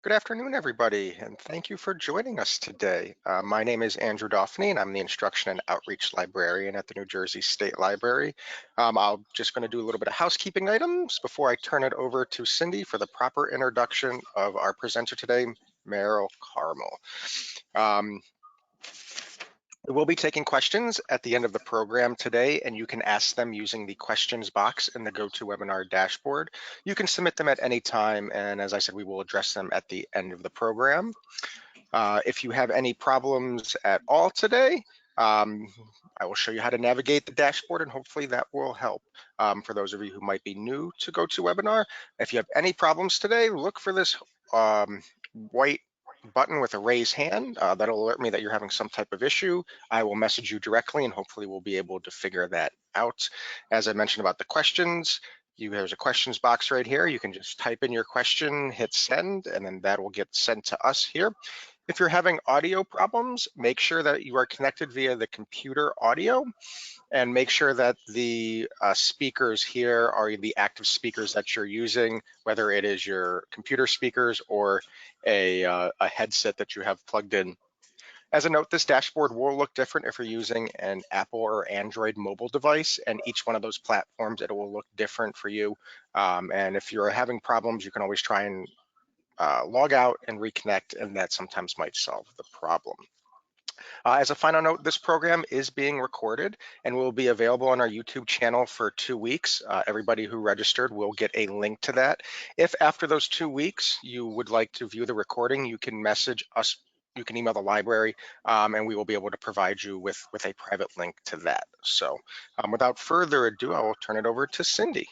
Good afternoon, everybody, and thank you for joining us today. My name is Andrew Dauphney, and I'm the Instruction and Outreach Librarian at the New Jersey State Library. I'm just going to do a little bit of housekeeping items before I turn it over to Cindy for the proper introduction of our presenter today, Merrill Carmo. We'll be taking questions at the end of the program today, and you can ask them using the questions box in the GoToWebinar dashboard. You can submit them at any time, and as I said, we will address them at the end of the program. If you have any problems at all today, I will show you how to navigate the dashboard, and hopefully that will help for those of you who might be new to GoToWebinar. If you have any problems today, look for this white button with a raise hand. That'll alert me that you're having some type of issue. I will message you directly and hopefully we'll be able to figure that out. As I mentioned about the questions, there's a questions box right here. You can just type in your question, hit send, and then that will get sent to us here. If you're having audio problems, make sure that you are connected via the computer audio, and make sure that the speakers here are the active speakers that you're using, whether it is your computer speakers or a headset that you have plugged in. As a note, this dashboard will look different if you're using an Apple or Android mobile device, and each one of those platforms, it will look different for you. And if you're having problems, you can always try and log out and reconnect, and that sometimes might solve the problem. As a final note, this program is being recorded and will be available on our YouTube channel for 2 weeks. Everybody who registered will get a link to that. If after those 2 weeks you would like to view the recording, you can message us, you can email the library, and we will be able to provide you with a private link to that. So without further ado, I will turn it over to Cindy.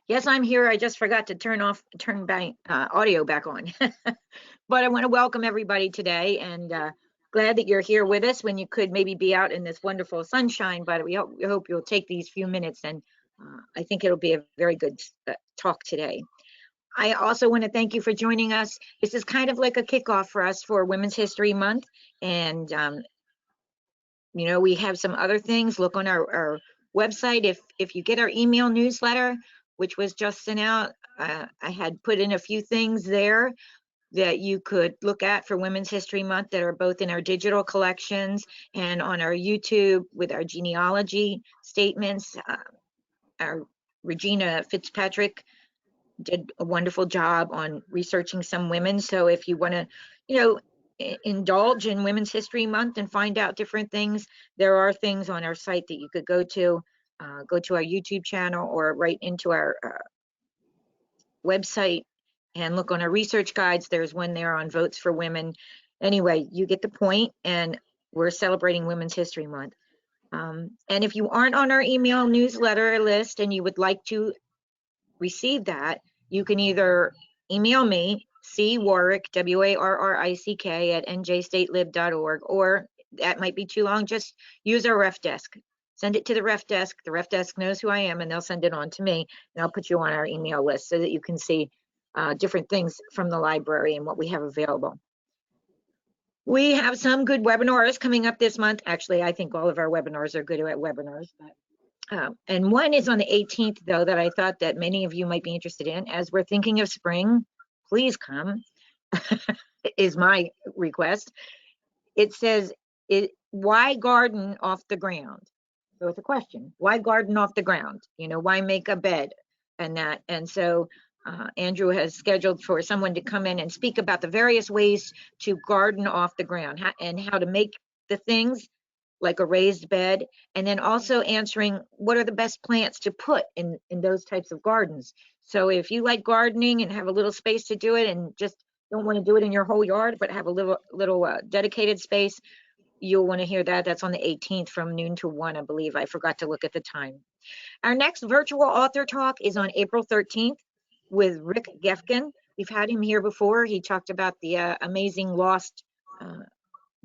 Yes, I'm here. I just forgot to turn audio back on. But I want to welcome everybody today, and glad that you're here with us when you could maybe be out in this wonderful sunshine. But we hope you'll take these few minutes, and I think it'll be a very good talk today. I also want to thank you for joining us. This is kind of like a kickoff for us for Women's History Month, and you know, we have some other things. Look on our website. If you get our email newsletter, which was just sent out, I had put in a few things there that you could look at for Women's History Month that are both in our digital collections and on our YouTube with our genealogy statements. Our Regina Fitzpatrick did a wonderful job on researching some women. So if you want to, you know, indulge in Women's History Month and find out different things, there are things on our site that you could go to our YouTube channel or right into our website and look on our research guides. There's one there on votes for women. Anyway, you get the point, and we're celebrating Women's History Month. And if you aren't on our email newsletter list and you would like to receive that, you can either email me, cwarrick, WARRICK, at njstatelib.org, or that might be too long, just use our ref desk. Send it to the ref desk. The ref desk knows who I am, and they'll send it on to me, and I'll put you on our email list so that you can see different things from the library and what we have available. We have some good webinars coming up this month. Actually, I think all of our webinars are good at webinars. But, and one is on the 18th, though, that I thought that many of you might be interested in. As we're thinking of spring, please come, is my request. It says, why garden off the ground? So it's a question. Why garden off the ground? You know, why make a bed and that? And so Andrew has scheduled for someone to come in and speak about the various ways to garden off the ground and how to make the things like a raised bed, and then also answering what are the best plants to put in those types of gardens. So if you like gardening and have a little space to do it and just don't want to do it in your whole yard, but have a little dedicated space, you'll want to hear that. That's on the 18th from noon to 1, I believe. I forgot to look at the time. Our next virtual author talk is on April 13th with Rick Gefken. We've had him here before. He talked about the amazing lost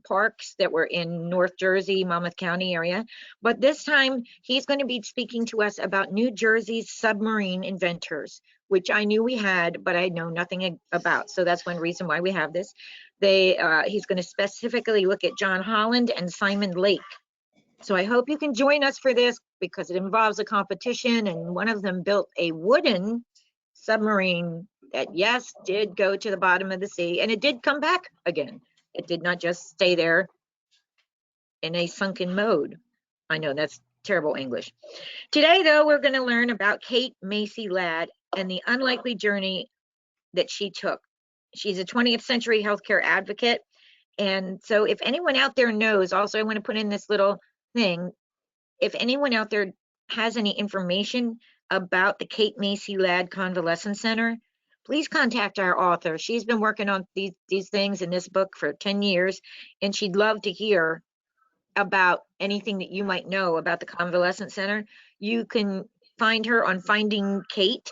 parks that were in North Jersey, Monmouth County area. But this time he's going to be speaking to us about New Jersey's submarine inventors, which I knew we had, but I know nothing about. So that's one reason why we have this. He's going to specifically look at John Holland and Simon Lake. So I hope you can join us for this because it involves a competition, and one of them built a wooden submarine that, yes, did go to the bottom of the sea, and it did come back again. It did not just stay there in a sunken mode. I know that's terrible English. Today, though, we're going to learn about Kate Macy Ladd and the unlikely journey that she took. She's a 20th century healthcare advocate. And so if anyone out there knows, also I want to put in this little thing, if anyone out there has any information about the Kate Macy Ladd Convalescent Center, please contact our author. She's been working on these things in this book for 10 years, and she'd love to hear about anything that you might know about the Convalescent Center. You can find her on Finding Kate.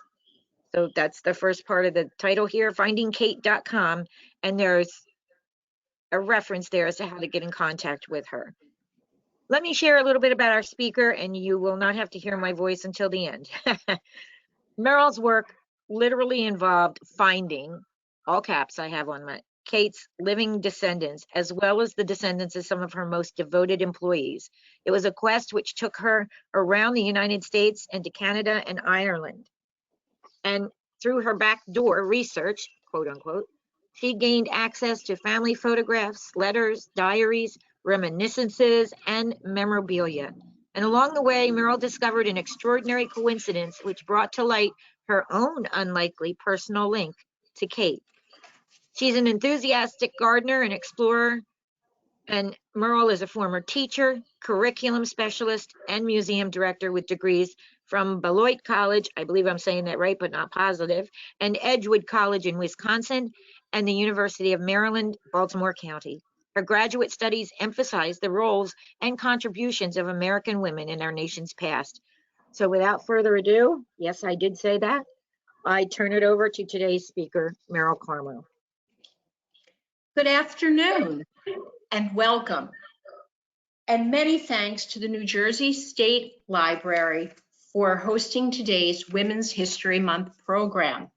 So that's the first part of the title here, findingkate.com, and there's a reference there as to how to get in contact with her. Let me share a little bit about our speaker, and you will not have to hear my voice until the end. Meryl's work literally involved finding, all caps I have on my, Kate's living descendants, as well as the descendants of some of her most devoted employees. It was a quest which took her around the United States and to Canada and Ireland. And through her backdoor research, quote unquote, she gained access to family photographs, letters, diaries, reminiscences, and memorabilia. And along the way, Meryl discovered an extraordinary coincidence which brought to light her own unlikely personal link to Kate. She's an enthusiastic gardener and explorer, and Meryl is a former teacher, curriculum specialist, and museum director with degrees from Beloit College, I believe I'm saying that right, but not positive, and Edgewood College in Wisconsin, and the University of Maryland, Baltimore County. Her graduate studies emphasize the roles and contributions of American women in our nation's past. So without further ado, yes, I did say that, I turn it over to today's speaker, Merrill Carmo. Good afternoon and welcome. And many thanks to the New Jersey State Library for hosting today's Women's History Month program,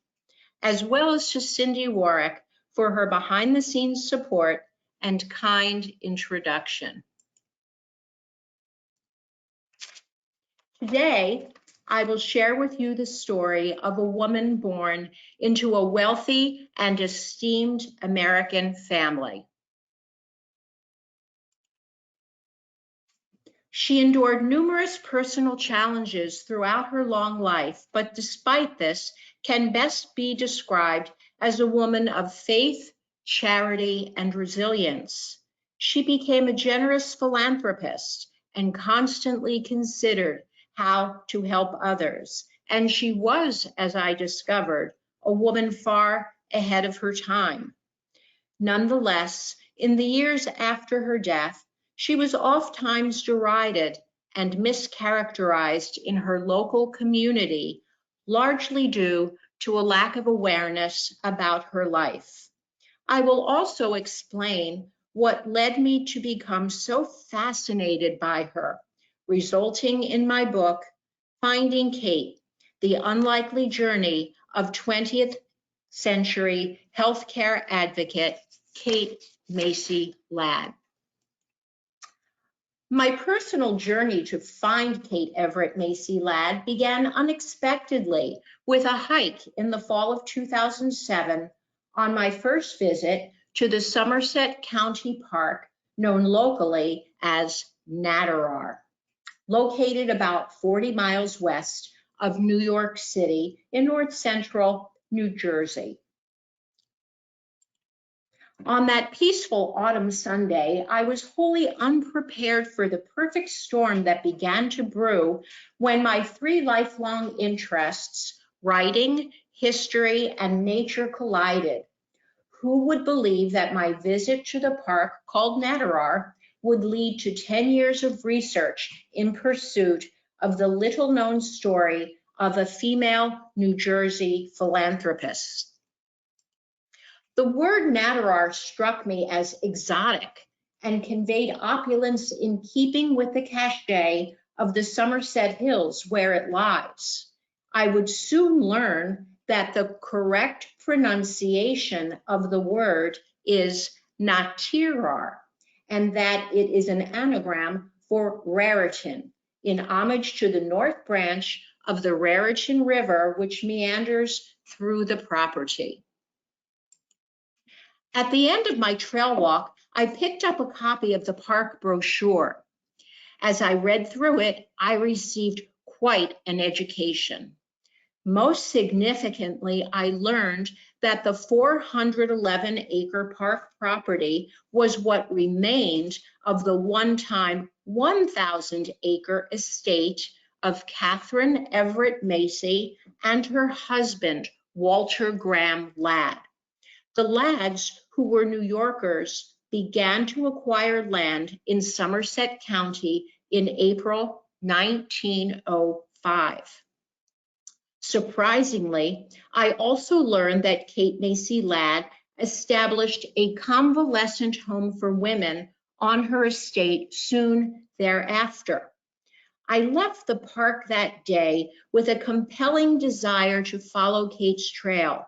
as well as to Cindy Warwick for her behind-the-scenes support and kind introduction. Today, I will share with you the story of a woman born into a wealthy and esteemed American family. She endured numerous personal challenges throughout her long life, but despite this, can best be described as a woman of faith, charity, and resilience. She became a generous philanthropist and constantly considered how to help others. And she was, as I discovered, a woman far ahead of her time. Nonetheless, in the years after her death, she was oftentimes derided and mischaracterized in her local community, largely due to a lack of awareness about her life. I will also explain what led me to become so fascinated by her, resulting in my book, Finding Kate, The Unlikely Journey of 20th Century Healthcare Advocate, Kate Macy Ladd. My personal journey to find Kate Everett Macy Ladd began unexpectedly with a hike in the fall of 2007 on my first visit to the Somerset County Park, known locally as Natirar, located about 40 miles west of New York City in north central New Jersey. On that peaceful autumn Sunday, I was wholly unprepared for the perfect storm that began to brew when my three lifelong interests, writing, history, and nature collided. Who would believe that my visit to the park called Natirar would lead to 10 years of research in pursuit of the little-known story of a female New Jersey philanthropist? The word Natirar struck me as exotic and conveyed opulence in keeping with the cachet of the Somerset Hills where it lies. I would soon learn that the correct pronunciation of the word is Natirar, and that it is an anagram for Raritan, in homage to the North Branch of the Raritan River, which meanders through the property. At the end of my trail walk, I picked up a copy of the park brochure. As I read through it, I received quite an education. Most significantly, I learned that the 411-acre park property was what remained of the one-time 1,000-acre estate of Catherine Everett Macy and her husband, Walter Graham Ladd. The Ladds, who were New Yorkers, began to acquire land in Somerset County in April 1905. Surprisingly, I also learned that Kate Macy Ladd established a convalescent home for women on her estate soon thereafter. I left the park that day with a compelling desire to follow Kate's trail,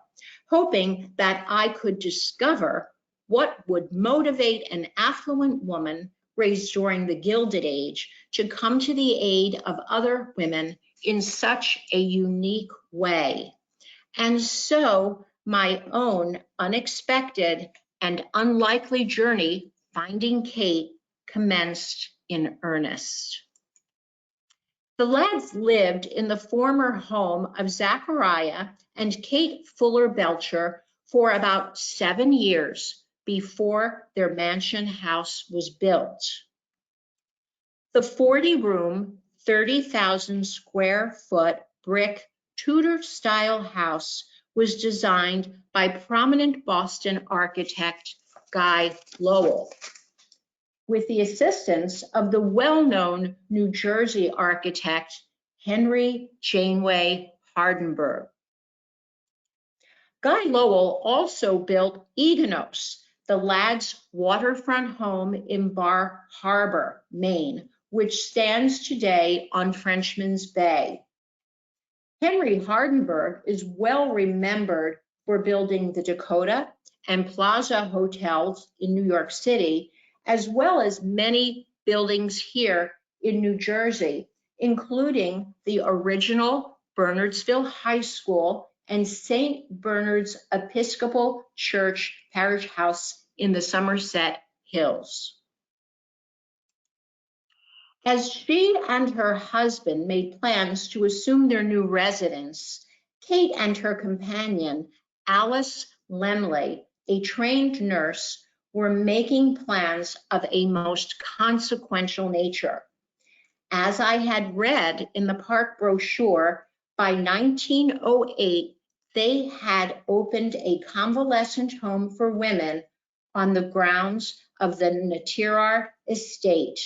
hoping that I could discover what would motivate an affluent woman raised during the Gilded Age to come to the aid of other women in such a unique way. And so my own unexpected and unlikely journey finding Kate commenced in earnest. The Ladds lived in the former home of Zachariah and Kate Fuller Belcher for about 7 years before their mansion house was built. The 40-room, 30,000 square foot brick Tudor-style house was designed by prominent Boston architect Guy Lowell, with the assistance of the well-known New Jersey architect Henry Janeway Hardenberg. Guy Lowell also built Eganos, the Ladds' waterfront home in Bar Harbor, Maine, which stands today on Frenchman's Bay. Henry Hardenberg is well remembered for building the Dakota and Plaza hotels in New York City, as well as many buildings here in New Jersey, including the original Bernardsville High School and St. Bernard's Episcopal Church Parish House in the Somerset Hills. As she and her husband made plans to assume their new residence, Kate and her companion, Alice Lemley, a trained nurse, were making plans of a most consequential nature. As I had read in the park brochure, by 1908, they had opened a convalescent home for women on the grounds of the Natirar estate.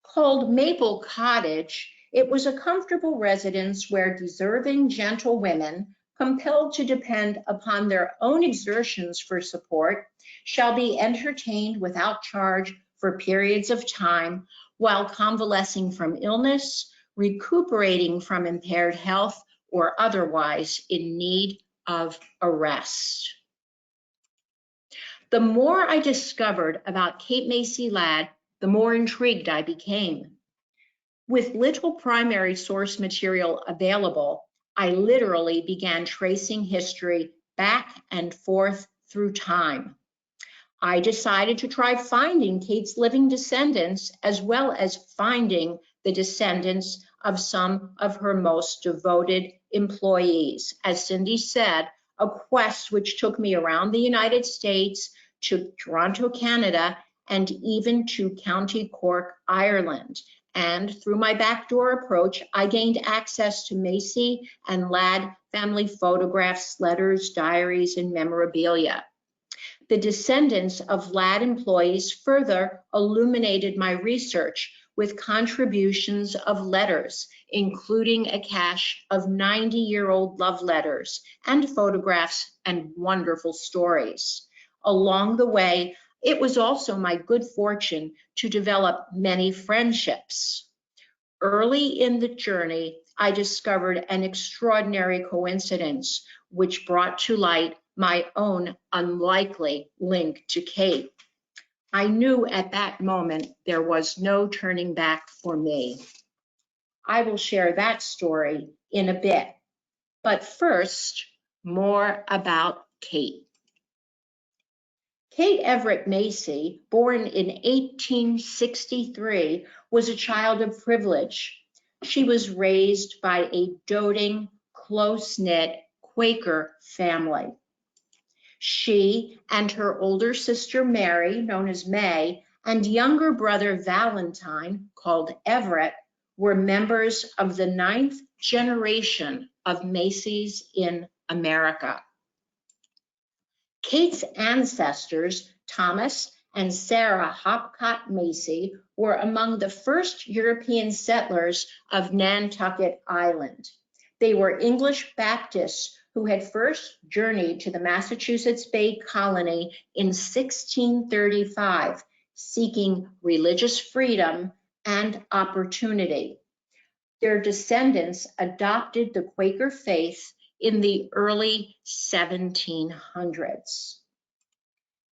Called Maple Cottage, it was a comfortable residence where deserving, gentle women, compelled to depend upon their own exertions for support, shall be entertained without charge for periods of time while convalescing from illness, recuperating from impaired health, or otherwise in need of a rest. The more I discovered about Kate Macy Ladd, the more intrigued I became. With little primary source material available, I literally began tracing history back and forth through time. I decided to try finding Kate's living descendants, as well as finding the descendants of some of her most devoted employees. As Cindy said, a quest which took me around the United States, to Toronto, Canada, and even to County Cork, Ireland. And through my backdoor approach, I gained access to Macy and Ladd family photographs, letters, diaries, and memorabilia. The descendants of Ladd employees further illuminated my research with contributions of letters, including a cache of 90-year-old love letters and photographs and wonderful stories. Along the way, it was also my good fortune to develop many friendships. Early in the journey, I discovered an extraordinary coincidence which brought to light my own unlikely link to Kate. I knew at that moment there was no turning back for me. I will share that story in a bit. But first, more about Kate. Kate Everett Macy, born in 1863, was a child of privilege. She was raised by a doting, close-knit Quaker family. She and her older sister Mary, known as May, and younger brother Valentine, called Everett, were members of the 9th generation of Macys in America. Kate's ancestors, Thomas and Sarah Hopcott Macy, were among the first European settlers of Nantucket Island. They were English Baptists who had first journeyed to the Massachusetts Bay Colony in 1635, seeking religious freedom and opportunity. Their descendants adopted the Quaker faith in the early 1700s.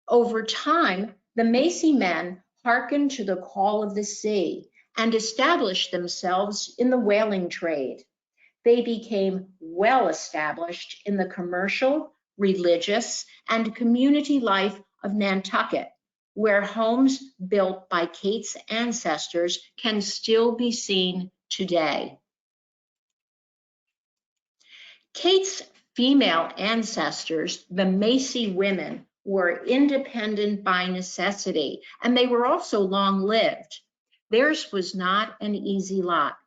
Over time, the Macy men hearkened to the call of the sea and established themselves in the whaling trade. They became well established in the commercial, religious, and community life of Nantucket, where homes built by Kate's ancestors can still be seen today. Kate's female ancestors, the Macy women, were independent by necessity, and they were also long-lived. Theirs was not an easy lot.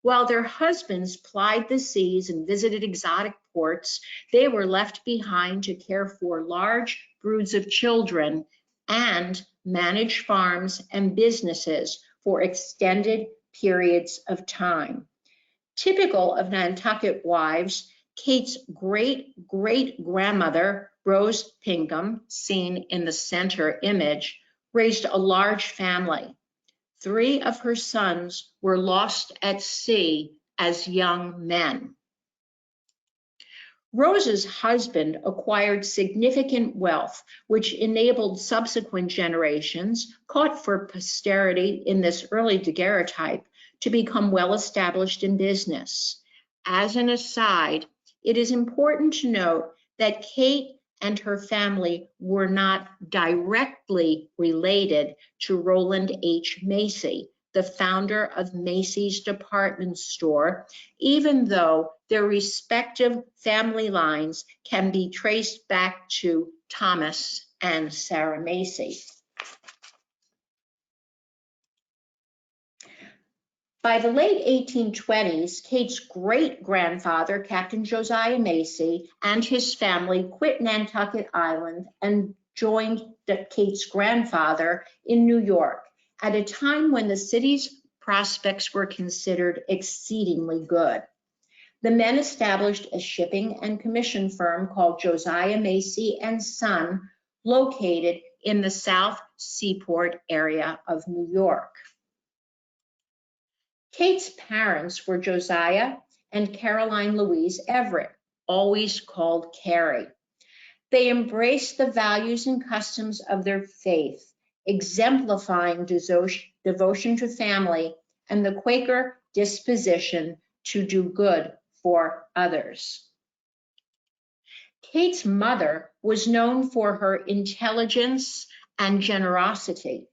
While their husbands plied the seas and visited exotic ports, they were left behind to care for large broods of children and manage farms and businesses for extended periods of time. Typical of Nantucket wives, Kate's great-great-grandmother, Rose Pinkham, seen in the center image, raised a large family. 3 of her sons were lost at sea as young men. Rose's husband acquired significant wealth, which enabled subsequent generations, caught for posterity in this early daguerreotype, to become well established in business. As an aside, it is important to note that Kate and her family were not directly related to Roland H. Macy, the founder of Macy's department store, even though their respective family lines can be traced back to Thomas and Sarah Macy. By the late 1820s, Kate's great-grandfather, Captain Josiah Macy, and his family quit Nantucket Island and joined Kate's grandfather in New York at a time when the city's prospects were considered exceedingly good. The men established a shipping and commission firm called Josiah Macy and Son, located in the South Seaport area of New York. Kate's parents were Josiah and Caroline Louise Everett, always called Carrie. They embraced the values and customs of their faith, exemplifying devotion to family and the Quaker disposition to do good for others. Kate's mother was known for her intelligence and generosity.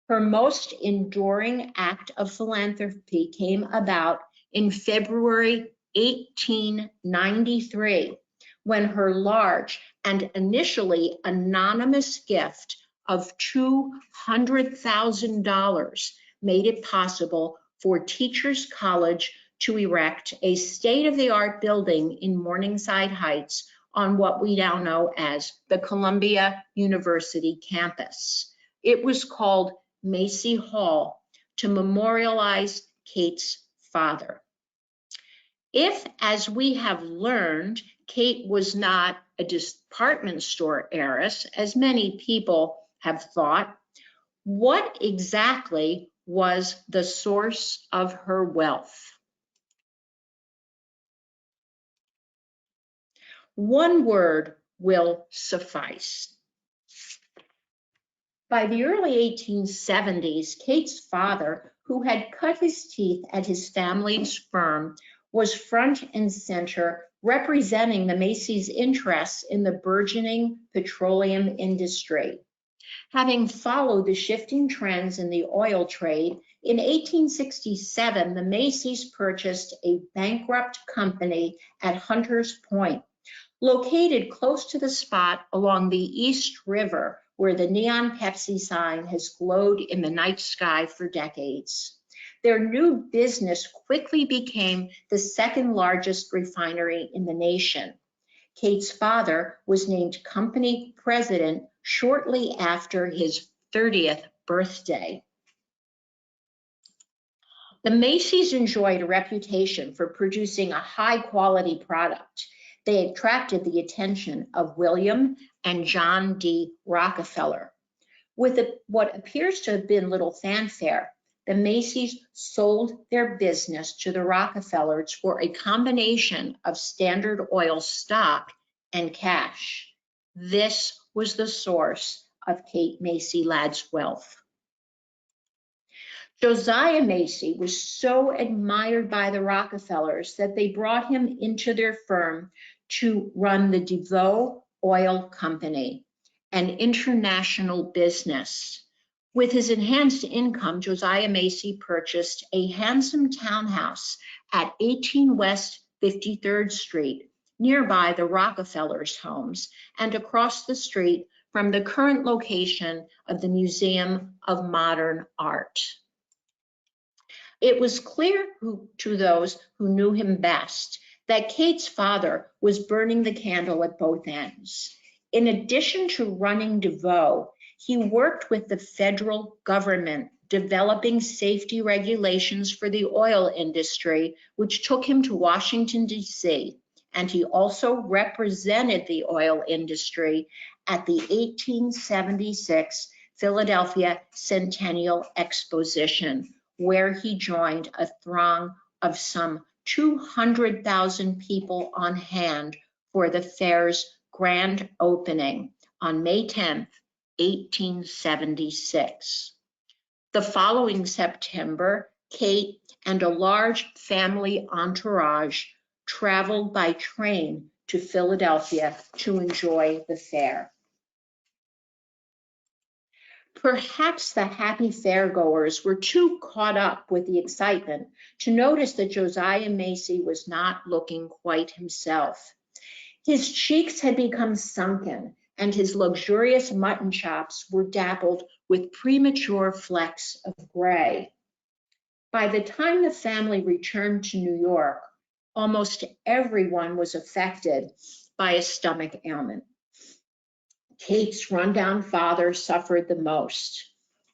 Her most enduring act of philanthropy came about in February 1893, when her large and initially anonymous gift of $200,000 made it possible for Teachers College to erect a state-of-the-art building in Morningside Heights on what we now know as the Columbia University campus. It was called Macy Hall to memorialize Kate's father. If, as we have learned, Kate was not a department store heiress, as many people have thought, what exactly was the source of her wealth? One word will suffice: By the early 1870s, Kate's father, who had cut his teeth at his family's firm, was front and center representing the Macy's interests in the burgeoning petroleum industry. Having followed the shifting trends in the oil trade, in 1867, the Macy's purchased a bankrupt company at Hunters Point, located close to the spot along the East River where the neon Pepsi sign has glowed in the night sky for decades. Their new business quickly became the second largest refinery in the nation. Kate's father was named company president shortly after his 30th birthday. The Macy's enjoyed a reputation for producing a high-quality product. They attracted the attention of William and John D. Rockefeller. With what appears to have been little fanfare, the Macy's sold their business to the Rockefellers for a combination of Standard Oil stock and cash. This was the source of Kate Macy Ladd's wealth. Josiah Macy was so admired by the Rockefellers that they brought him into their firm to run the DeVoe Oil Company, an international business. With his enhanced income, Josiah Macy purchased a handsome townhouse at 18 West 53rd Street, nearby the Rockefellers' homes and across the street from the current location of the Museum of Modern Art. It was clear to those who knew him best that Kate's father was burning the candle at both ends. In addition to running DeVoe, he worked with the federal government developing safety regulations for the oil industry, which took him to Washington, D.C., and he also represented the oil industry at the 1876 Philadelphia Centennial Exposition, where he joined a throng of some 200,000 people on hand for the fair's grand opening on May 10th, 1876. The following September, Kate and a large family entourage traveled by train to Philadelphia to enjoy the fair. Perhaps the happy fairgoers were too caught up with the excitement to notice that Josiah Macy was not looking quite himself. His cheeks had become sunken, and his luxurious mutton chops were dappled with premature flecks of gray. By the time the family returned to New York, almost everyone was affected by a stomach ailment. Kate's rundown father suffered the most.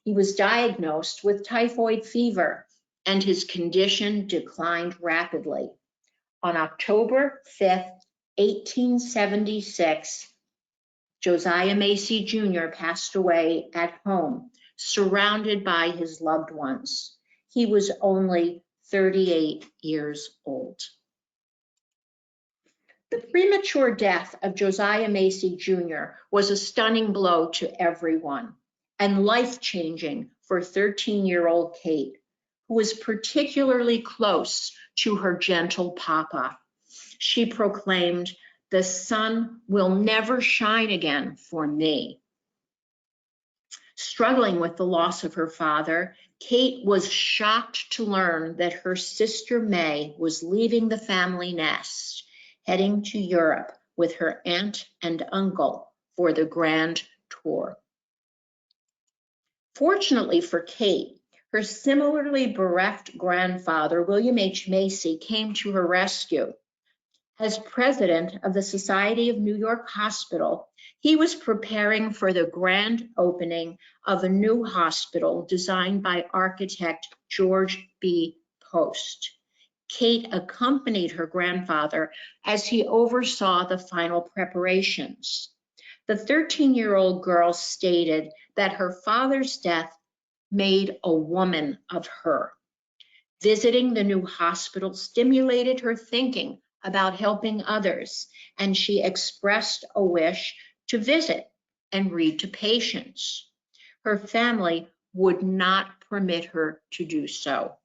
He was diagnosed with typhoid fever, and his condition declined rapidly. On October 5th, 1876, Josiah Macy Jr. passed away at home, surrounded by his loved ones. He was only 38 years old. The premature death of Josiah Macy Jr. was a stunning blow to everyone and life-changing for 13-year-old Kate, who was particularly close to her gentle papa. She proclaimed, "The sun will never shine again for me." Struggling with the loss of her father, Kate was shocked to learn that her sister May was leaving the family nest, heading to Europe with her aunt and uncle for the grand tour. Fortunately for Kate, her similarly bereft grandfather, William H. Macy, came to her rescue. As president of the Society of New York Hospital, he was preparing for the grand opening of a new hospital designed by architect George B. Post. Kate accompanied her grandfather as he oversaw the final preparations. The 13-year-old girl stated that her father's death made a woman of her. Visiting the new hospital stimulated her thinking about helping others, and she expressed a wish to visit and read to patients. Her family would not permit her to do so.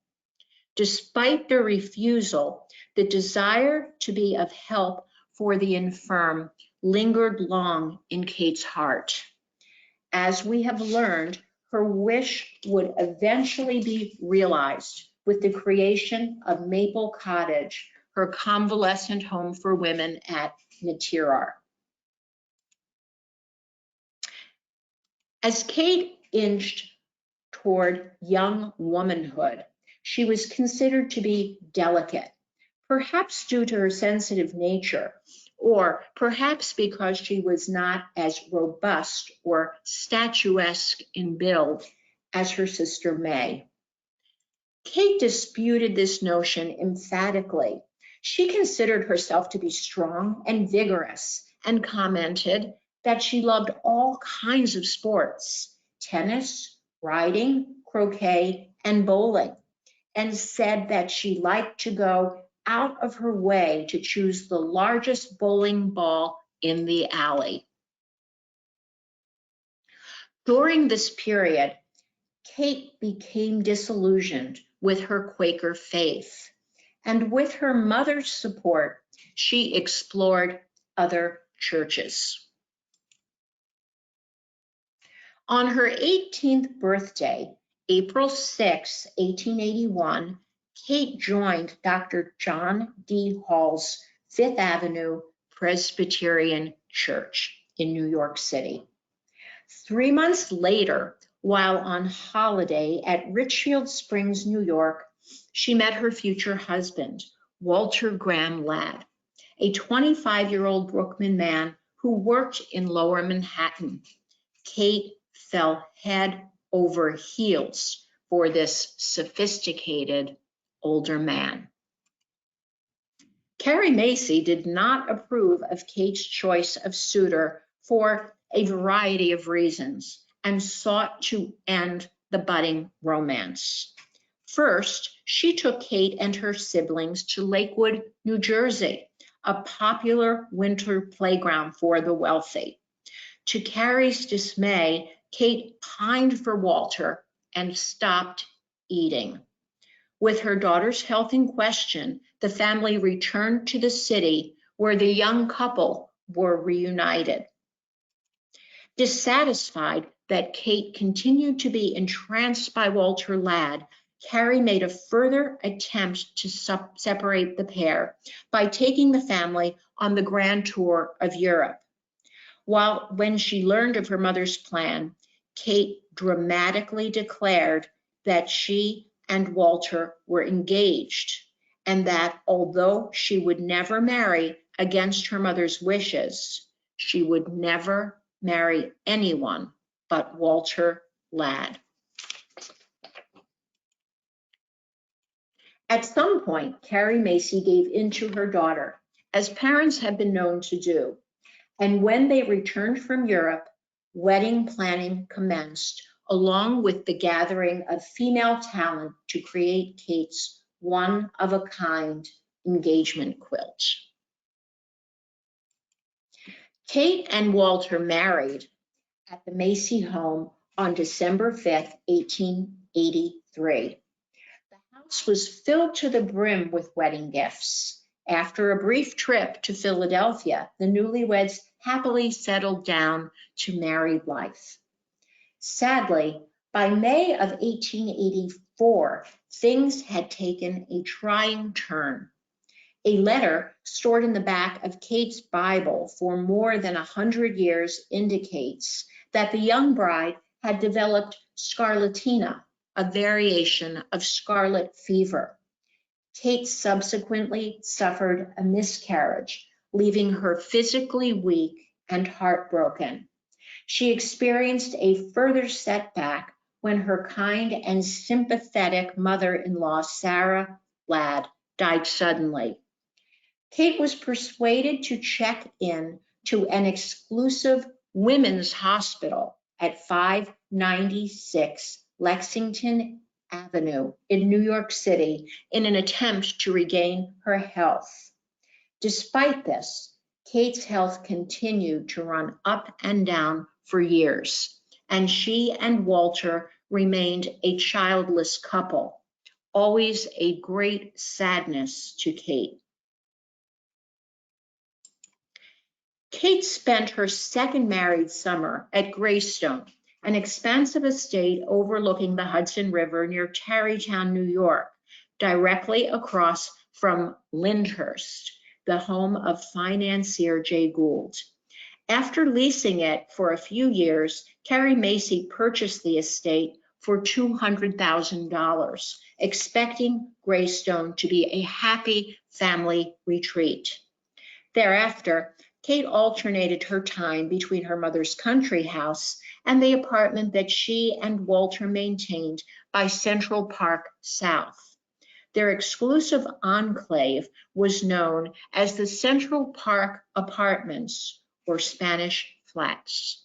Despite their refusal, the desire to be of help for the infirm lingered long in Kate's heart. As we have learned, her wish would eventually be realized with the creation of Maple Cottage, her convalescent home for women at Natirar. As Kate inched toward young womanhood, she was considered to be delicate, perhaps due to her sensitive nature, or perhaps because she was not as robust or statuesque in build as her sister May. Kate disputed this notion emphatically. She considered herself to be strong and vigorous and commented that she loved all kinds of sports: tennis, riding, croquet, and bowling, and said that she liked to go out of her way to choose the largest bowling ball in the alley. During this period, Kate became disillusioned with her Quaker faith, and with her mother's support, she explored other churches. On her 18th birthday, April 6, 1881, Kate joined Dr. John D. Hall's Fifth Avenue Presbyterian Church in New York City. 3 months later, while on holiday at Richfield Springs, New York, she met her future husband, Walter Graham Ladd, a 25-year-old Brooklyn man who worked in Lower Manhattan. Kate fell head over heels for this sophisticated older man. Carrie Macy did not approve of Kate's choice of suitor for a variety of reasons and sought to end the budding romance. First, she took Kate and her siblings to Lakewood, New Jersey, a popular winter playground for the wealthy. To Carrie's dismay, Kate pined for Walter and stopped eating. With her daughter's health in question, the family returned to the city where the young couple were reunited. Dissatisfied that Kate continued to be entranced by Walter Ladd, Carrie made a further attempt to separate the pair by taking the family on the grand tour of Europe. When she learned of her mother's plan, Kate dramatically declared that she and Walter were engaged, and that although she would never marry against her mother's wishes, she would never marry anyone but Walter Ladd. At some point, Carrie Macy gave in to her daughter, as parents have been known to do, and when they returned from Europe, wedding planning commenced, along with the gathering of female talent to create Kate's one-of-a-kind engagement quilt. Kate and Walter married at the Macy home on December 5th, 1883. The house was filled to the brim with wedding gifts. After a brief trip to Philadelphia, the newlyweds happily settled down to married life. Sadly, by May of 1884, things had taken a trying turn. A letter stored in the back of Kate's Bible for more than 100 years indicates that the young bride had developed scarlatina, a variation of scarlet fever. Kate subsequently suffered a miscarriage, leaving her physically weak and heartbroken. She experienced a further setback when her kind and sympathetic mother-in-law, Sarah Ladd, died suddenly. Kate was persuaded to check in to an exclusive women's hospital at 596 Lexington Avenue in New York City in an attempt to regain her health. Despite this, Kate's health continued to run up and down for years, and she and Walter remained a childless couple, always a great sadness to Kate. Kate spent her second married summer at Greystone, an expansive estate overlooking the Hudson River near Tarrytown, New York, directly across from Lyndhurst, the home of financier Jay Gould. After leasing it for a few years, Carrie Macy purchased the estate for $200,000, expecting Greystone to be a happy family retreat. Thereafter, Kate alternated her time between her mother's country house and the apartment that she and Walter maintained by Central Park South. Their exclusive enclave was known as the Central Park Apartments, or Spanish Flats.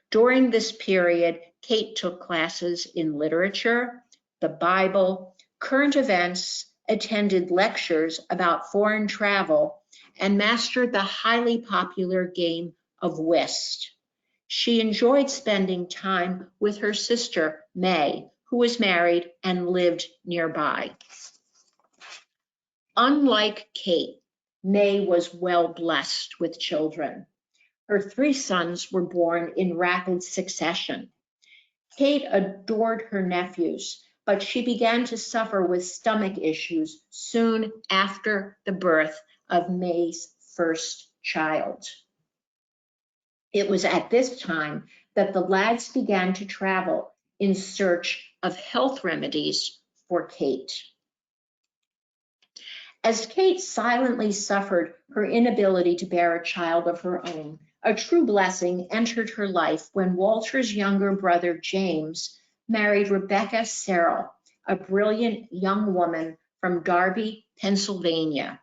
During this period, Kate took classes in literature, the Bible, current events, attended lectures about foreign travel, and mastered the highly popular game of whist. She enjoyed spending time with her sister, May, who was married and lived nearby. Unlike Kate, May was well blessed with children. Her 3 sons were born in rapid succession. Kate adored her nephews, but she began to suffer with stomach issues soon after the birth of May's first child. It was at this time that the Ladds began to travel in search of health remedies for Kate. As Kate silently suffered her inability to bear a child of her own, a true blessing entered her life when Walter's younger brother, James, married Rebecca Serrell, a brilliant young woman from Darby, Pennsylvania.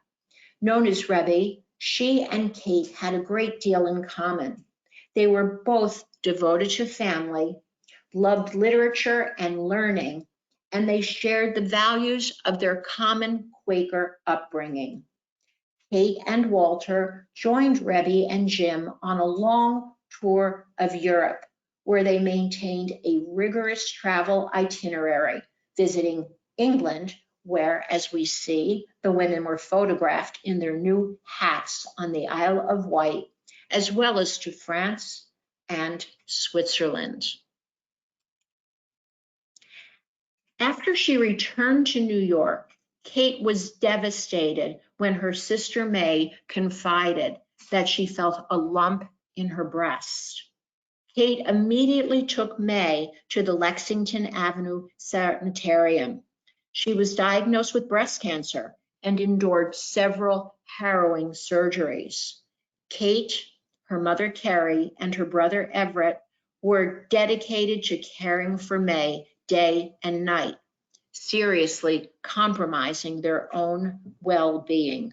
Known as Rebby, she and Kate had a great deal in common. They were both devoted to family, loved literature and learning, and they shared the values of their common Quaker upbringing. Kate and Walter joined Rebby and Jim on a long tour of Europe, where they maintained a rigorous travel itinerary, visiting England, where, as we see, the women were photographed in their new hats on the Isle of Wight, as well as to France and Switzerland. After she returned to New York, Kate was devastated when her sister May confided that she felt a lump in her breast. Kate immediately took May to the Lexington Avenue Sanitarium. She was diagnosed with breast cancer and endured several harrowing surgeries. Kate, her mother Carrie, and her brother Everett were dedicated to caring for May day and night, seriously compromising their own well-being.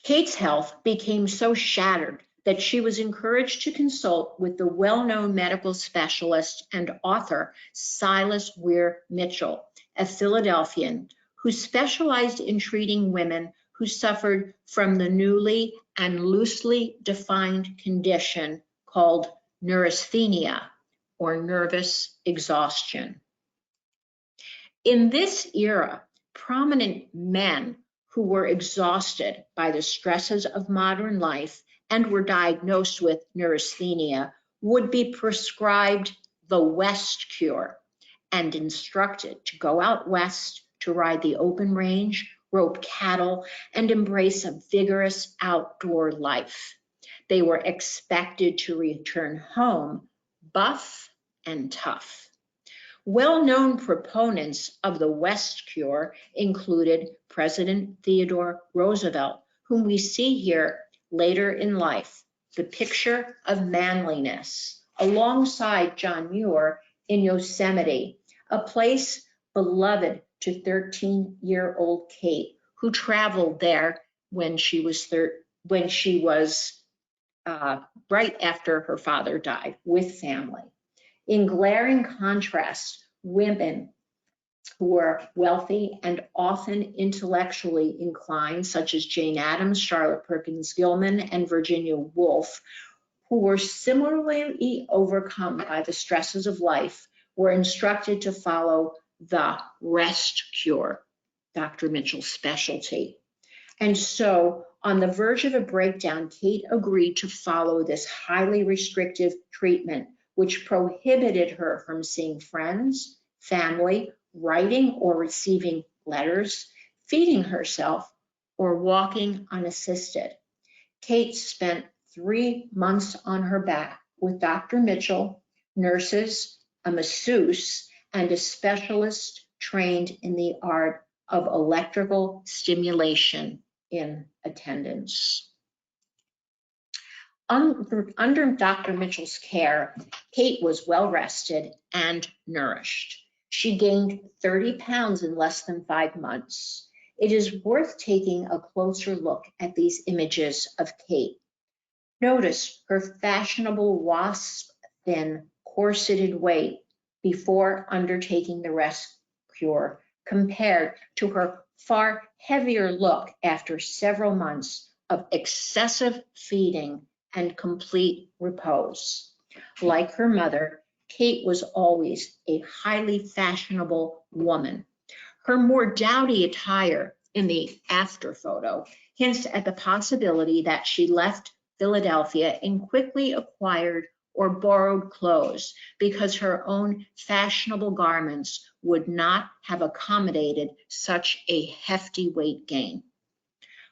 Kate's health became so shattered that she was encouraged to consult with the well-known medical specialist and author Silas Weir Mitchell, a Philadelphian who specialized in treating women who suffered from the newly and loosely defined condition called neurasthenia, or nervous exhaustion. In this era, prominent men who were exhausted by the stresses of modern life and were diagnosed with neurasthenia would be prescribed the West cure and instructed to go out west to ride the open range, rope cattle, and embrace a vigorous outdoor life. They were expected to return home buff and tough. Well-known proponents of the West cure included President Theodore Roosevelt, whom we see here later in life, the picture of manliness, alongside John Muir in Yosemite, a place beloved to 13-year-old Kate, who traveled there when she was right after her father died with family. In glaring contrast, women who were wealthy and often intellectually inclined, such as Jane Addams, Charlotte Perkins Gilman, and Virginia Woolf, who were similarly overcome by the stresses of life were instructed to follow the rest cure, Dr. Mitchell's specialty. And so, on the verge of a breakdown, Kate agreed to follow this highly restrictive treatment, which prohibited her from seeing friends, family, writing or receiving letters, feeding herself, or walking unassisted. Kate spent 3 months on her back with Dr. Mitchell, nurses, a masseuse, and a specialist trained in the art of electrical stimulation in attendance. Under Dr. Mitchell's care, Kate was well rested and nourished. She gained 30 pounds in less than 5 months. It is worth taking a closer look at these images of Kate. Notice her fashionable wasp-thin corseted weight before undertaking the rest cure compared to her far heavier look after several months of excessive feeding and complete repose. Like her mother, Kate was always a highly fashionable woman. Her more dowdy attire in the after photo hints at the possibility that she left Philadelphia and quickly acquired or borrowed clothes because her own fashionable garments would not have accommodated such a hefty weight gain.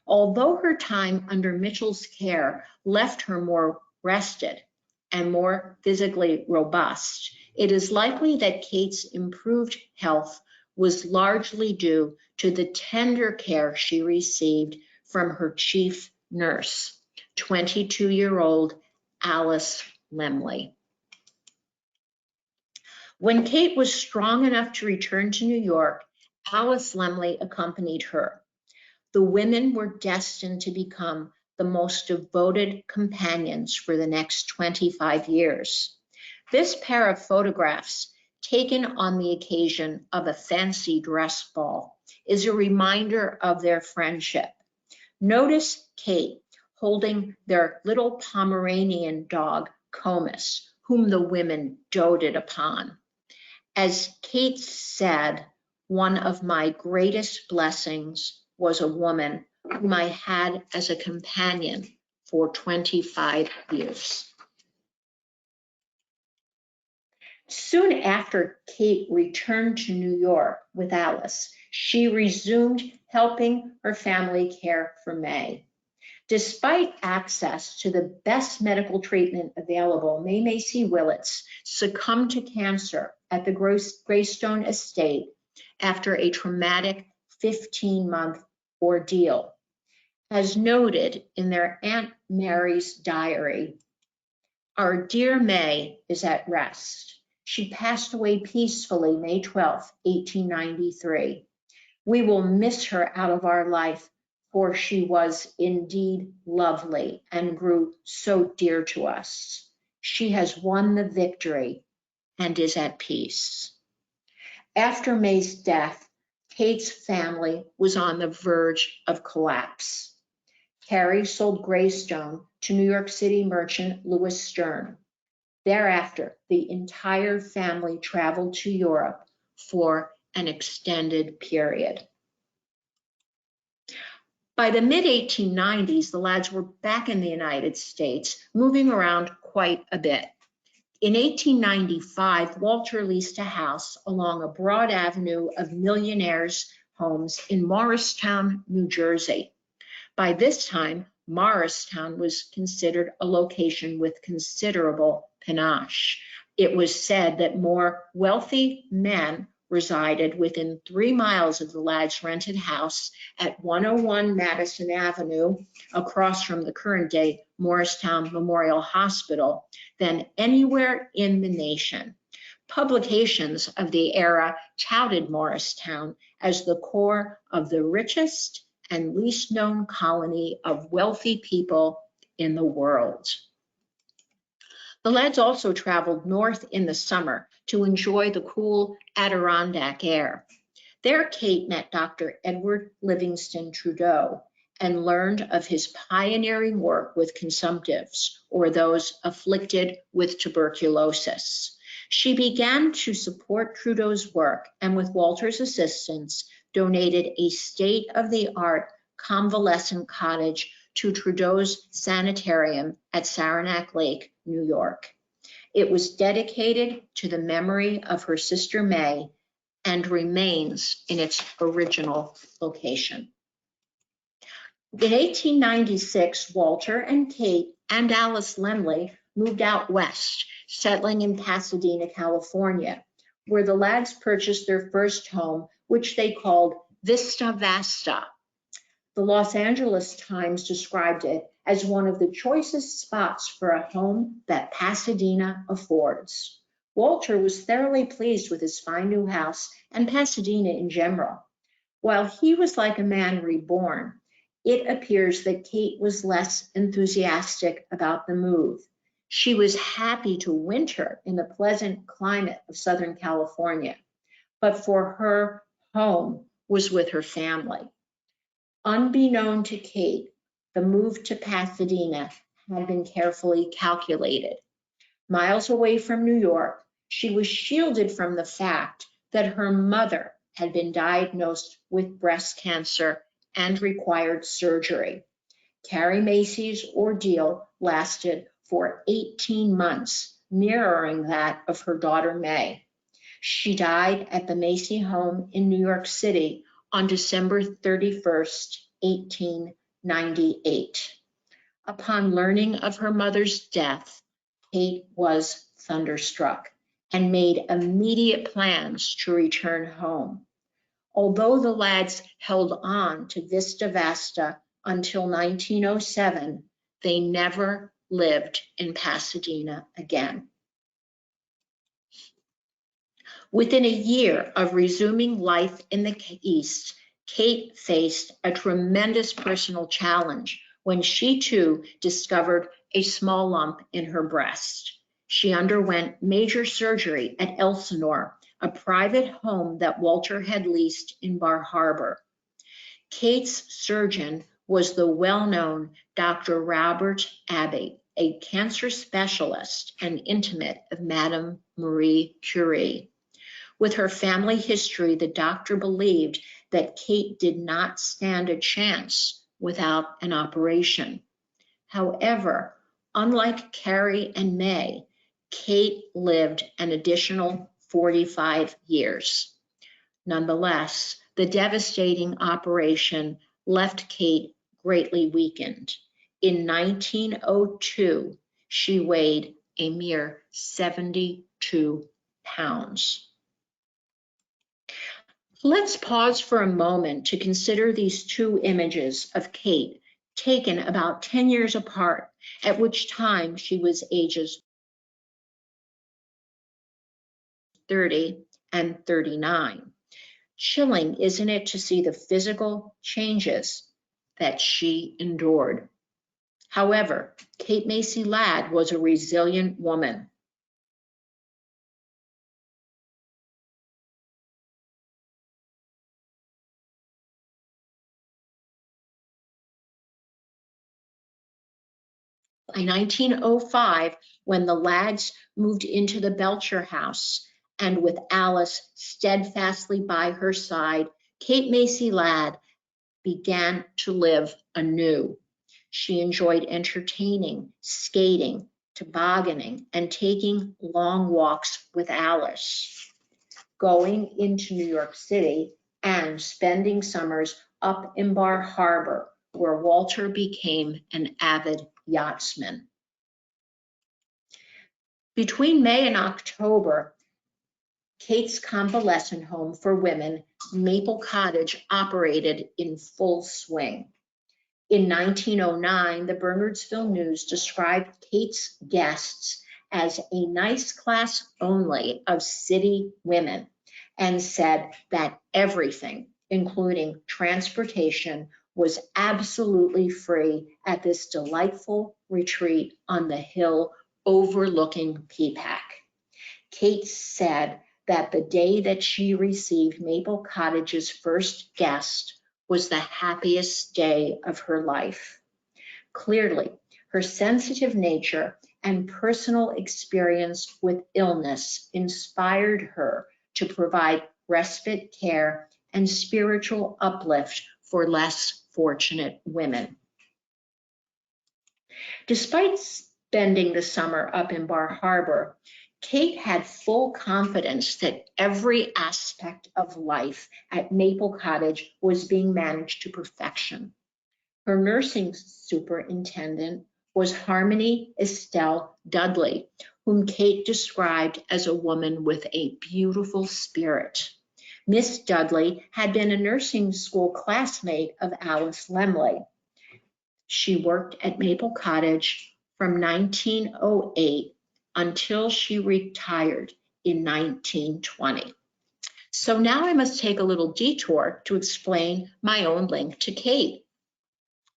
Although her time under Mitchell's care left her more rested and more physically robust, it is likely that Kate's improved health was largely due to the tender care she received from her chief nurse, 22-year-old Alice Lemley. When Kate was strong enough to return to New York, Alice Lemley accompanied her. The women were destined to become the most devoted companions for the next 25 years. This pair of photographs, taken on the occasion of a fancy dress ball, is a reminder of their friendship. Notice Kate holding their little Pomeranian dog, Comus, whom the women doted upon. As Kate said, one of my greatest blessings was a woman whom I had as a companion for 25 years. Soon after Kate returned to New York with Alice, she resumed helping her family care for May. Despite access to the best medical treatment available, May Macy Willits succumbed to cancer at the Greystone estate after a traumatic 15-month ordeal. As noted in their Aunt Mary's diary, our dear May is at rest. She passed away peacefully May 12, 1893. We will miss her out of our life, for she was indeed lovely and grew so dear to us. She has won the victory and is at peace. After May's death, Kate's family was on the verge of collapse. Carrie sold Greystone to New York City merchant Louis Stern. Thereafter, the entire family traveled to Europe for an extended period. By the mid-1890s, the Ladds were back in the United States, moving around quite a bit. In 1895, Walter leased a house along a broad avenue of millionaires' homes in Morristown, New Jersey. By this time, Morristown was considered a location with considerable panache. It was said that more wealthy men resided within 3 miles of the Ladds' rented house at 101 Madison Avenue, across from the current-day Morristown Memorial Hospital, than anywhere in the nation. Publications of the era touted Morristown as the core of the richest and least known colony of wealthy people in the world. The Ladds also traveled north in the summer to enjoy the cool Adirondack air. There, Kate met Dr. Edward Livingston Trudeau and learned of his pioneering work with consumptives, or those afflicted with tuberculosis. She began to support Trudeau's work, and with Walter's assistance, donated a state-of-the-art convalescent cottage to Trudeau's sanitarium at Saranac Lake, New York. It was dedicated to the memory of her sister May and remains in its original location. In 1896, Walter and Kate and Alice Lemley moved out west, settling in Pasadena, California, where the Ladds purchased their first home, which they called Vista Vasta. The Los Angeles Times described it as one of the choicest spots for a home that Pasadena affords. Walter was thoroughly pleased with his fine new house and Pasadena in general. While he was like a man reborn, it appears that Kate was less enthusiastic about the move. She was happy to winter in the pleasant climate of Southern California, but for her, home was with her family. Unbeknown to Kate, the move to Pasadena had been carefully calculated. Miles away from New York, she was shielded from the fact that her mother had been diagnosed with breast cancer and required surgery. Carrie Macy's ordeal lasted for 18 months, mirroring that of her daughter May. She died at the Macy home in New York City on December 31st, 1898. Upon learning of her mother's death, Kate was thunderstruck and made immediate plans to return home. Although the Ladds held on to Vista Vasta until 1907, they never lived in Pasadena again. Within a year of resuming life in the East, Kate faced a tremendous personal challenge when she too discovered a small lump in her breast. She underwent major surgery at Elsinore, a private home that Walter had leased in Bar Harbor. Kate's surgeon was the well-known Dr. Robert Abbey, a cancer specialist and intimate of Madame Marie Curie. With her family history, the doctor believed that Kate did not stand a chance without an operation. However, unlike Carrie and May, Kate lived an additional 45 years. Nonetheless, the devastating operation left Kate greatly weakened. In 1902, she weighed a mere 72 pounds. Let's pause for a moment to consider these two images of Kate taken about 10 years apart, at which time she was ages 30 and 39. Chilling, isn't it, to see the physical changes that she endured? However, Kate Macy Ladd was a resilient woman. By 1905, when the Ladds moved into the Belcher house, and with Alice steadfastly by her side, Kate Macy Ladd began to live anew. She enjoyed entertaining, skating, tobogganing, and taking long walks with Alice, going into New York City and spending summers up in Bar Harbor, where Walter became an avid yachtsman. Between May and October, Kate's convalescent home for women, Maple Cottage, operated in full swing. In 1909, the Bernardsville News described Kate's guests as a nice class only of city women and said that everything, including transportation, was absolutely free at this delightful retreat on the hill overlooking Peapack. Kate said that the day that she received Maple Cottage's first guest was the happiest day of her life. Clearly, her sensitive nature and personal experience with illness inspired her to provide respite care and spiritual uplift for less fortunate women. Despite spending the summer up in Bar Harbor, Kate had full confidence that every aspect of life at Maple Cottage was being managed to perfection. Her nursing superintendent was Harmony Estelle Dudley, whom Kate described as a woman with a beautiful spirit. Miss Dudley had been a nursing school classmate of Alice Lemley. She worked at Maple Cottage from 1908 until she retired in 1920. So now I must take a little detour to explain my own link to Kate.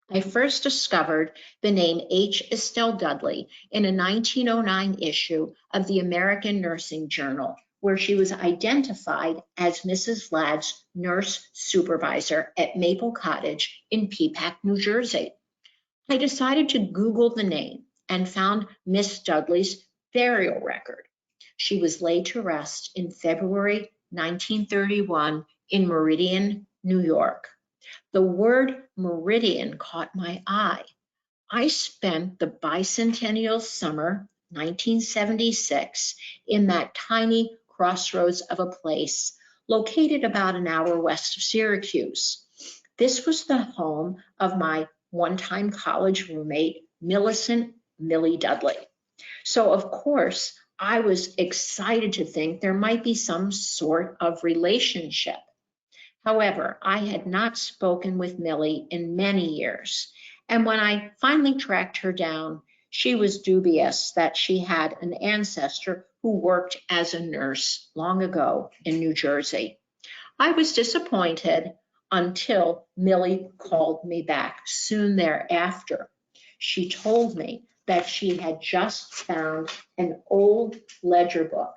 I first discovered the name H. Estelle Dudley in a 1909 issue of the American Nursing Journal, where she was identified as Mrs. Ladd's nurse supervisor at Maple Cottage in Peapack, New Jersey. I decided to Google the name and found Miss Dudley's burial record. She was laid to rest in February 1931 in Meridian, New York. The word Meridian caught my eye. I spent the bicentennial summer, 1976, in that tiny crossroads of a place located about an hour west of Syracuse. This was the home of my one-time college roommate, Millicent Millie Dudley. So, of course, I was excited to think there might be some sort of relationship. However, I had not spoken with Millie in many years, and when I finally tracked her down, she was dubious that she had an ancestor who worked as a nurse long ago in New Jersey. I was disappointed until Millie called me back soon thereafter. She told me that she had just found an old ledger book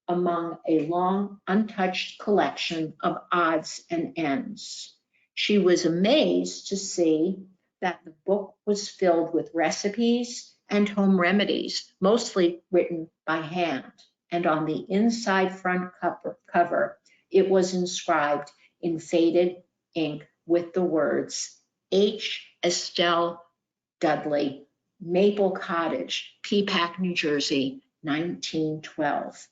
among a long untouched collection of odds and ends. She was amazed to see that the book was filled with recipes and home remedies, mostly written by hand. And on the inside front cover, it was inscribed in faded ink with the words, H. Estelle Dudley, Maple Cottage, Peapack, New Jersey, 1912.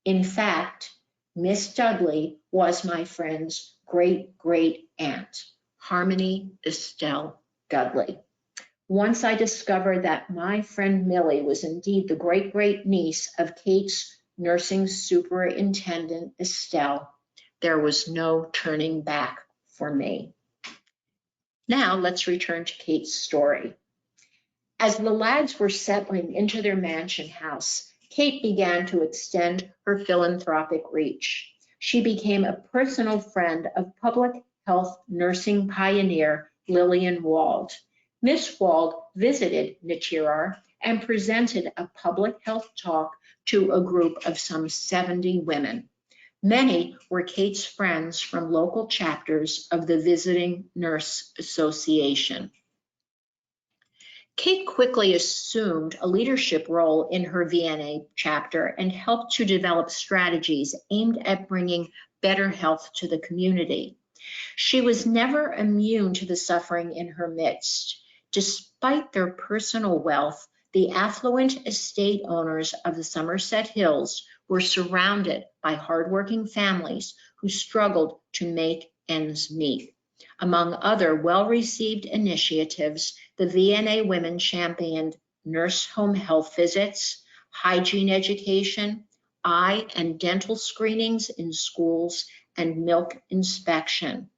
In fact, Miss Dudley was my friend's great-great-aunt, Harmony Estelle Dudley. Once I discovered that my friend Millie was indeed the great-great-niece of Kate's nursing superintendent, Estelle, there was no turning back for me. Now let's return to Kate's story. As the Ladds were settling into their mansion house, Kate began to extend her philanthropic reach. She became a personal friend of public health nursing pioneer Lillian Wald. Miss Wald visited Natirar and presented a public health talk to a group of some 70 women. Many were Kate's friends from local chapters of the Visiting Nurse Association. Kate quickly assumed a leadership role in her VNA chapter and helped to develop strategies aimed at bringing better health to the community. She was never immune to the suffering in her midst. Despite their personal wealth, the affluent estate owners of the Somerset Hills were surrounded by hardworking families who struggled to make ends meet. Among other well-received initiatives, the VNA women championed nurse home health visits, hygiene education, eye and dental screenings in schools, and milk inspection.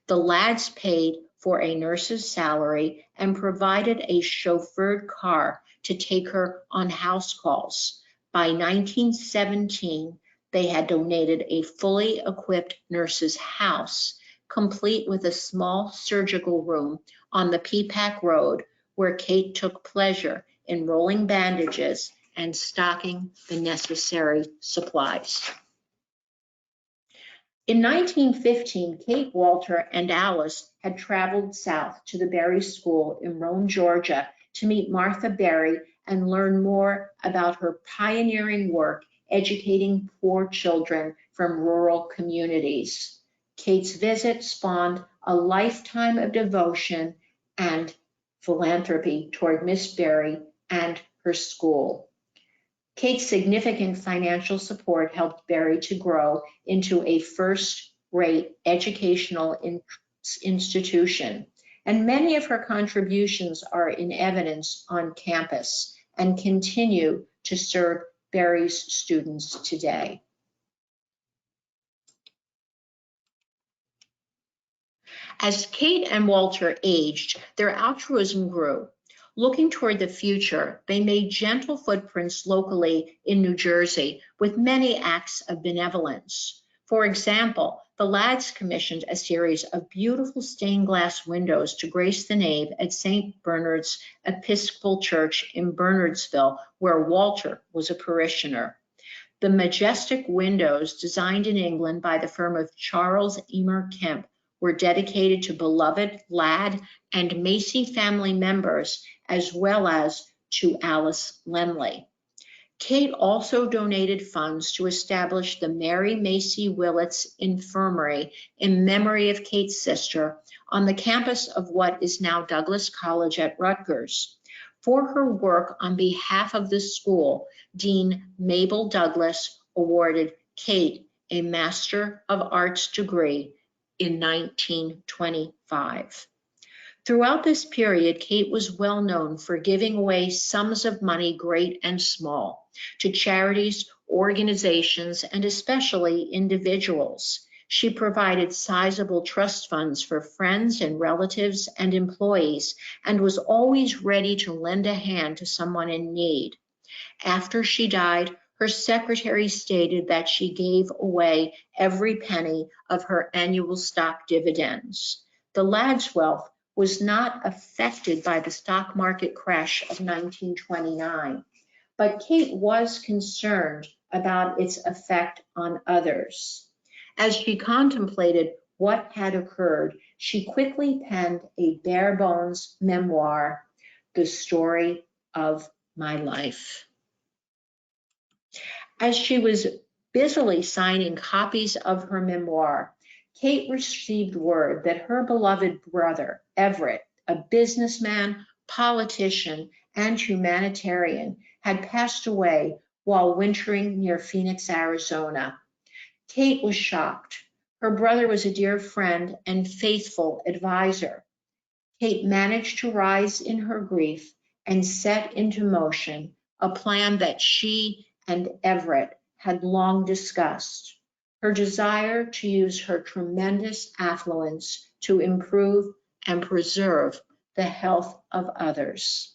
The Ladds paid for a nurse's salary and provided a chauffeured car to take her on house calls. By 1917, they had donated a fully equipped nurse's house, complete with a small surgical room on the Peapack Road, where Kate took pleasure in rolling bandages and stocking the necessary supplies. In 1915, Kate, Walter, and Alice had traveled south to the Berry School in Rome, Georgia, to meet Martha Berry and learn more about her pioneering work educating poor children from rural communities. Kate's visit spawned a lifetime of devotion and philanthropy toward Miss Berry and her school. Kate's significant financial support helped Berry to grow into a first-rate educational institution, and many of her contributions are in evidence on campus and continue to serve Berry's students today. As Kate and Walter aged, their altruism grew. Looking toward the future, they made gentle footprints locally in New Jersey with many acts of benevolence. For example, the Ladds commissioned a series of beautiful stained glass windows to grace the nave at St. Bernard's Episcopal Church in Bernardsville, where Walter was a parishioner. The majestic windows, designed in England by the firm of Charles Eamer Kemp, were dedicated to beloved Ladd and Macy family members, as well as to Alice Lemley. Kate also donated funds to establish the Mary Macy Willits Infirmary in memory of Kate's sister on the campus of what is now Douglas College at Rutgers. For her work on behalf of the school, Dean Mabel Douglas awarded Kate a Master of Arts degree in 1925. Throughout this period, Kate was well known for giving away sums of money, great and small, to charities, organizations, and especially individuals. She provided sizable trust funds for friends and relatives and employees, and was always ready to lend a hand to someone in need. After she died, her secretary stated that she gave away every penny of her annual stock dividends. The Ladd's wealth was not affected by the stock market crash of 1929, but Kate was concerned about its effect on others. As she contemplated what had occurred, she quickly penned a bare-bones memoir, The Story of My Life. As she was busily signing copies of her memoir, Kate received word that her beloved brother, Everett, a businessman, politician, and humanitarian, had passed away while wintering near Phoenix, Arizona. Kate was shocked. Her brother was a dear friend and faithful advisor. Kate managed to rise in her grief and set into motion a plan that she and Everett had long discussed. Her desire to use her tremendous affluence to improve and preserve the health of others.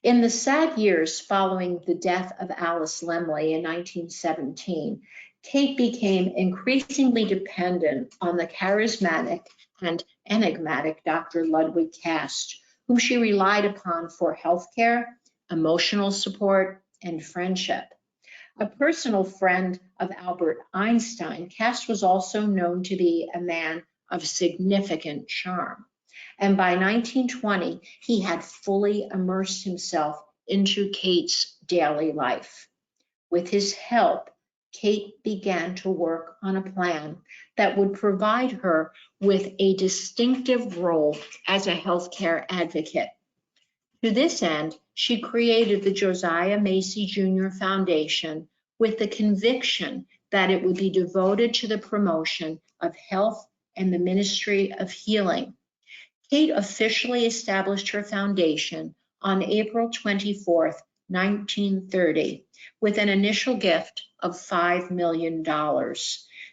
In the sad years following the death of Alice Lemley in 1917, Kate became increasingly dependent on the charismatic and enigmatic Dr. Ludwig Cast, whom she relied upon for healthcare, emotional support, and friendship. A personal friend of Albert Einstein, Cast was also known to be a man of significant charm. And by 1920, he had fully immersed himself into Kate's daily life. With his help, Kate began to work on a plan that would provide her with a distinctive role as a healthcare advocate. To this end, she created the Josiah Macy Jr. Foundation with the conviction that it would be devoted to the promotion of health and the ministry of healing. Kate officially established her foundation on April 24, 1930, with an initial gift of $5 million.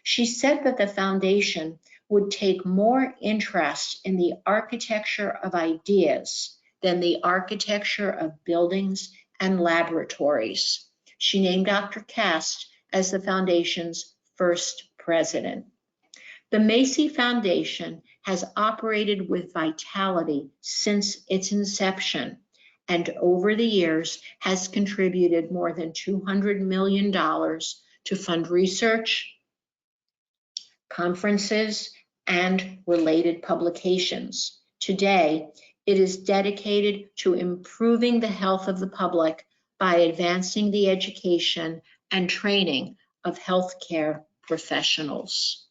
She said that the foundation would take more interest in the architecture of ideas than the architecture of buildings and laboratories. She named Dr. Cast as the foundation's first president. The Macy Foundation has operated with vitality since its inception, and over the years has contributed more than $200 million to fund research, conferences, and related publications. Today, it is dedicated to improving the health of the public by advancing the education and training of healthcare professionals.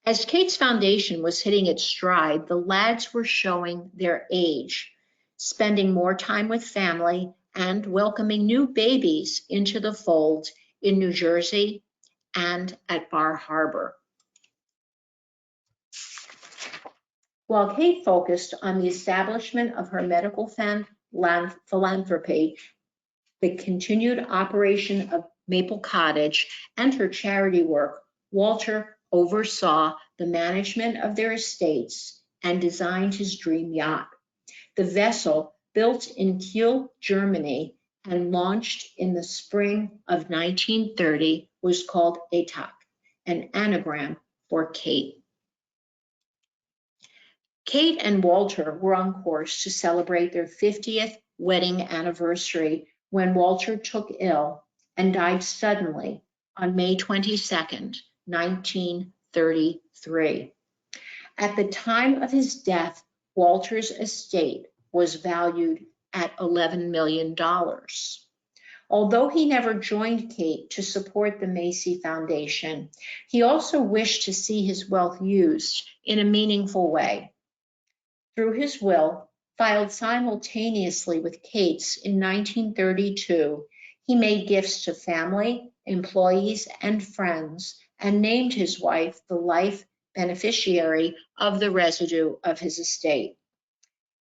As Kate's foundation was hitting its stride, the Ladds were showing their age, spending more time with family and welcoming new babies into the fold in New Jersey and at Bar Harbor. While Kate focused on the establishment of her medical philanthropy, the continued operation of Maple Cottage, and her charity work, Walter oversaw the management of their estates and designed his dream yacht. The vessel, built in Kiel, Germany, and launched in the spring of 1930, was called Etak, an anagram for Kate. Kate and Walter were on course to celebrate their 50th wedding anniversary when Walter took ill and died suddenly on May 22nd, 1933. At the time of his death, Walter's estate was valued at $11 million. Although he never joined Kate to support the Macy Foundation, he also wished to see his wealth used in a meaningful way. Through his will, filed simultaneously with Kate's in 1932, he made gifts to family, employees, and friends, and named his wife the life beneficiary of the residue of his estate.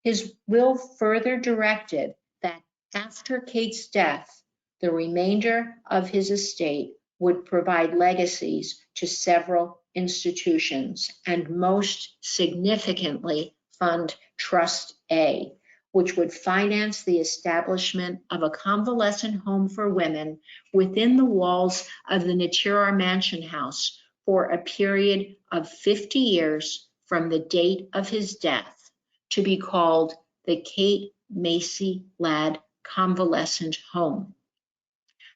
His will further directed that after Kate's death, the remainder of his estate would provide legacies to several institutions, and most significantly fund Trust A, which would finance the establishment of a convalescent home for women within the walls of the Natirar Mansion House for a period of 50 years from the date of his death, to be called the Kate Macy Ladd Convalescent Home.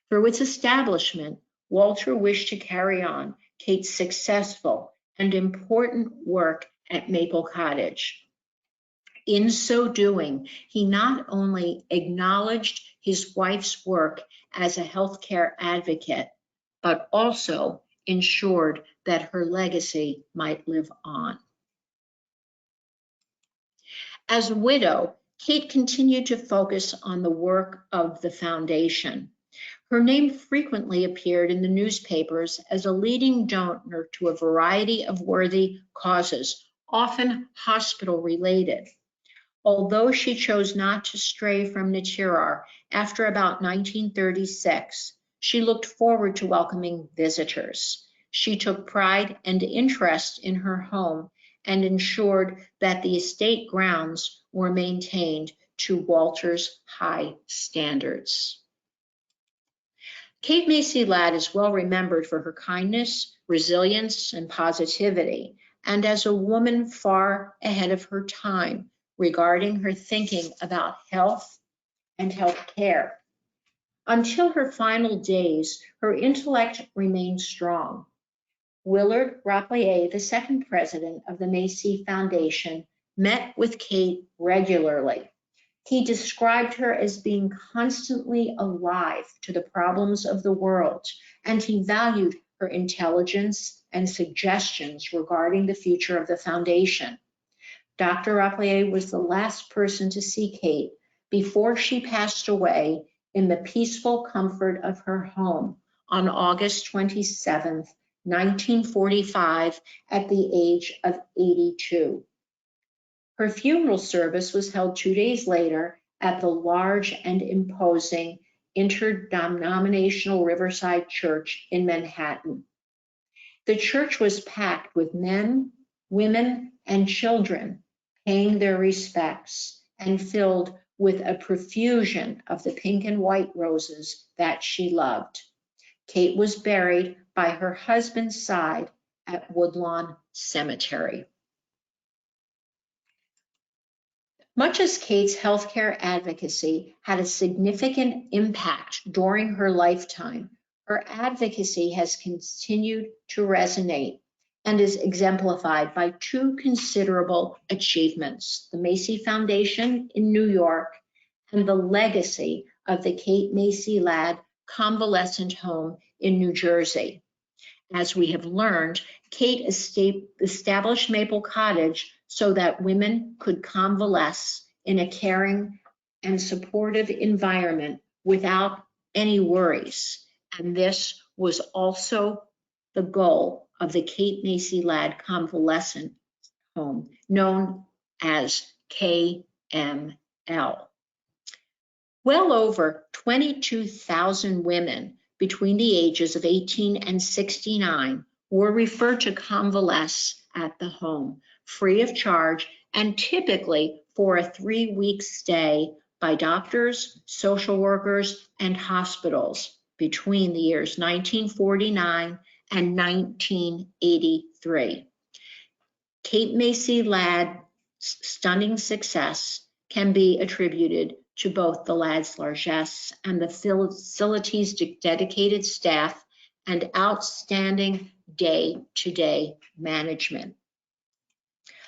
Through its establishment, Walter wished to carry on Kate's successful and important work at Maple Cottage. In so doing, he not only acknowledged his wife's work as a healthcare advocate, but also ensured that her legacy might live on. As a widow, Kate continued to focus on the work of the foundation. Her name frequently appeared in the newspapers as a leading donor to a variety of worthy causes, often hospital-related. Although she chose not to stray from Natirar after about 1936, she looked forward to welcoming visitors. She took pride and interest in her home and ensured that the estate grounds were maintained to Walter's high standards. Kate Macy Ladd is well remembered for her kindness, resilience, and positivity, and as a woman far ahead of her time regarding her thinking about health and health care. Until her final days, her intellect remained strong. Willard Rapplier, the second president of the Macy Foundation, met with Kate regularly. He described her as being constantly alive to the problems of the world, and he valued her intelligence and suggestions regarding the future of the foundation. Dr. Rapplier was the last person to see Kate before she passed away in the peaceful comfort of her home on August 27, 1945, at the age of 82. Her funeral service was held 2 days later at the large and imposing interdenominational Riverside Church in Manhattan. The church was packed with men, women, and children paying their respects, and filled with a profusion of the pink and white roses that she loved. Kate was buried by her husband's side at Woodlawn Cemetery. Much as Kate's healthcare advocacy had a significant impact during her lifetime, Her advocacy has continued to resonate and is exemplified by two considerable achievements: the Macy Foundation in New York and the legacy of the Kate Macy Ladd Convalescent Home in New Jersey. As we have learned, Kate established Maple Cottage so that women could convalesce in a caring and supportive environment without any worries. And this was also the goal of the Kate Macy Ladd Convalescent Home, known as KML. Well over 22,000 women between the ages of 18 and 69 were referred to convalesce at the home, free of charge, and typically for a 3-week stay by doctors, social workers, and hospitals between the years 1949 and 1983. Kate Macy Ladd's stunning success can be attributed to both the Ladd's largesse and the facility's dedicated staff and outstanding day-to-day management.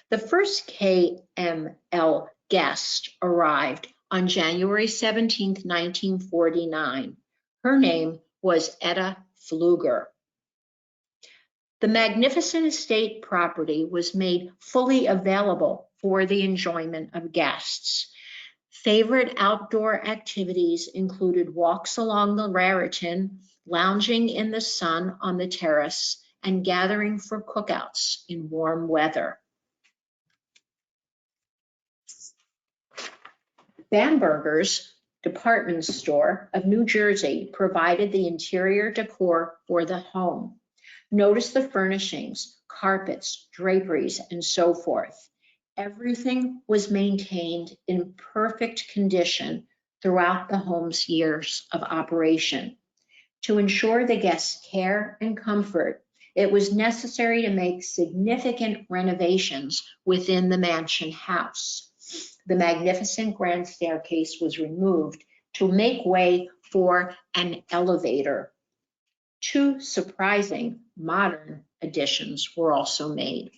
The first KML guest arrived on January 17, 1949. Her name was Etta Pfluger. The magnificent estate property was made fully available for the enjoyment of guests. Favorite outdoor activities included walks along the Raritan, lounging in the sun on the terrace, and gathering for cookouts in warm weather. Bamberger's department store of New Jersey provided the interior decor for the home. Notice the furnishings, carpets, draperies, and so forth. Everything was maintained in perfect condition throughout the home's years of operation. To ensure the guests' care and comfort, it was necessary to make significant renovations within the mansion house. The magnificent grand staircase was removed to make way for an elevator. Two surprising modern additions were also made.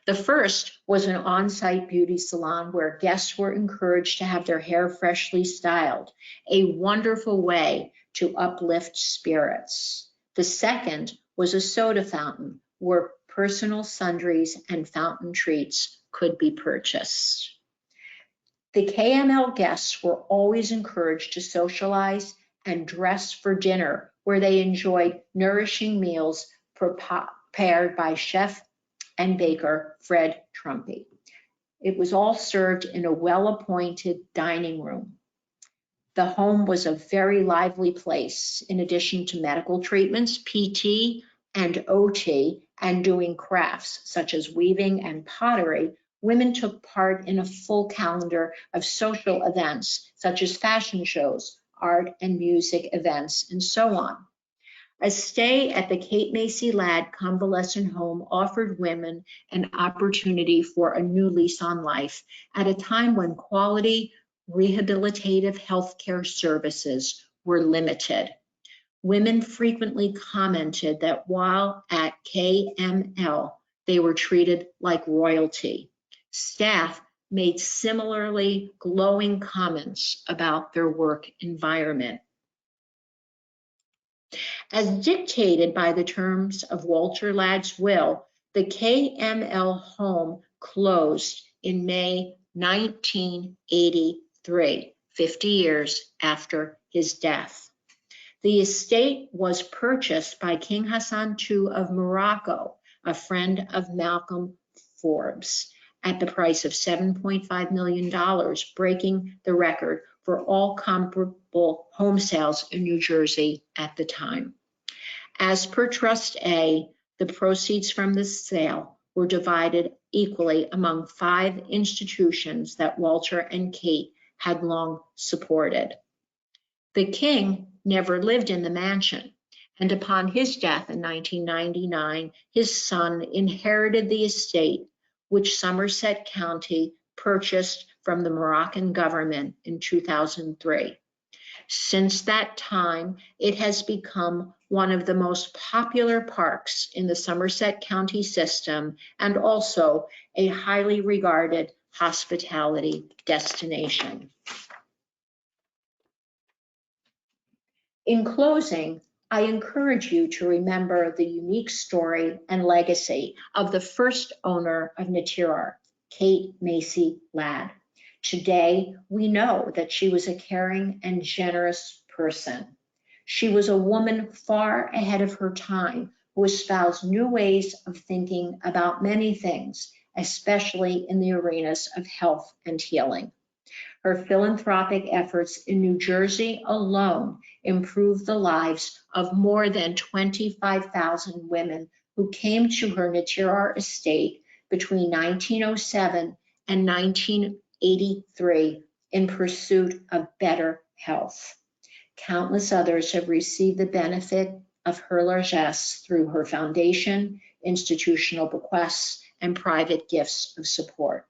The first was an on-site beauty salon where guests were encouraged to have their hair freshly styled, a wonderful way to uplift spirits. The second was a soda fountain where personal sundries and fountain treats could be purchased. The KML guests were always encouraged to socialize and dress for dinner, where they enjoyed nourishing meals prepared by chef and baker Fred Trumpy. It was all served in a well-appointed dining room. The home was a very lively place. In addition to medical treatments, PT and OT, and doing crafts such as weaving and pottery, women took part in a full calendar of social events such as fashion shows, art and music events, and so on. A stay at the Kate Macy Ladd Convalescent Home offered women an opportunity for a new lease on life at a time when quality rehabilitative healthcare services were limited. Women frequently commented that while at KML, they were treated like royalty. Staff made similarly glowing comments about their work environment. As dictated by the terms of Walter Ladd's will, the KML home closed in May 1983, 50 years after his death. The estate was purchased by King Hassan II of Morocco, a friend of Malcolm Forbes, at the price of $7.5 million, breaking the record for all comparable home sales in New Jersey at the time. As per Trust A, the proceeds from the sale were divided equally among 5 institutions that Walter and Kate had long supported. The king never lived in the mansion, and upon his death in 1999, his son inherited the estate, which Somerset County purchased from the Moroccan government in 2003. Since that time, it has become one of the most popular parks in the Somerset County system and also a highly regarded hospitality destination. In closing, I encourage you to remember the unique story and legacy of the first owner of Natirar, Kate Macy Ladd. Today, we know that she was a caring and generous person. She was a woman far ahead of her time who espoused new ways of thinking about many things, especially in the arenas of health and healing. Her philanthropic efforts in New Jersey alone improved the lives of more than 25,000 women who came to her Natirar estate between 1907 and 1983 in pursuit of better health. Countless others have received the benefit of her largesse through her foundation, institutional bequests, and private gifts of support.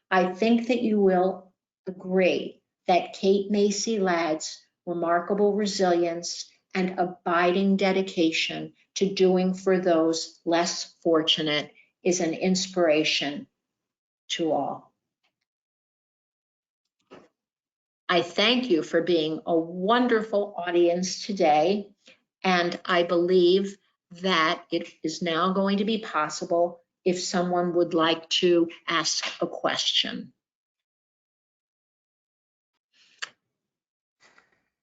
I think that you will agree that Kate Macy Ladd's remarkable resilience and abiding dedication to doing for those less fortunate is an inspiration to all. I thank you for being a wonderful audience today, and I believe that it is now going to be possible if someone would like to ask a question.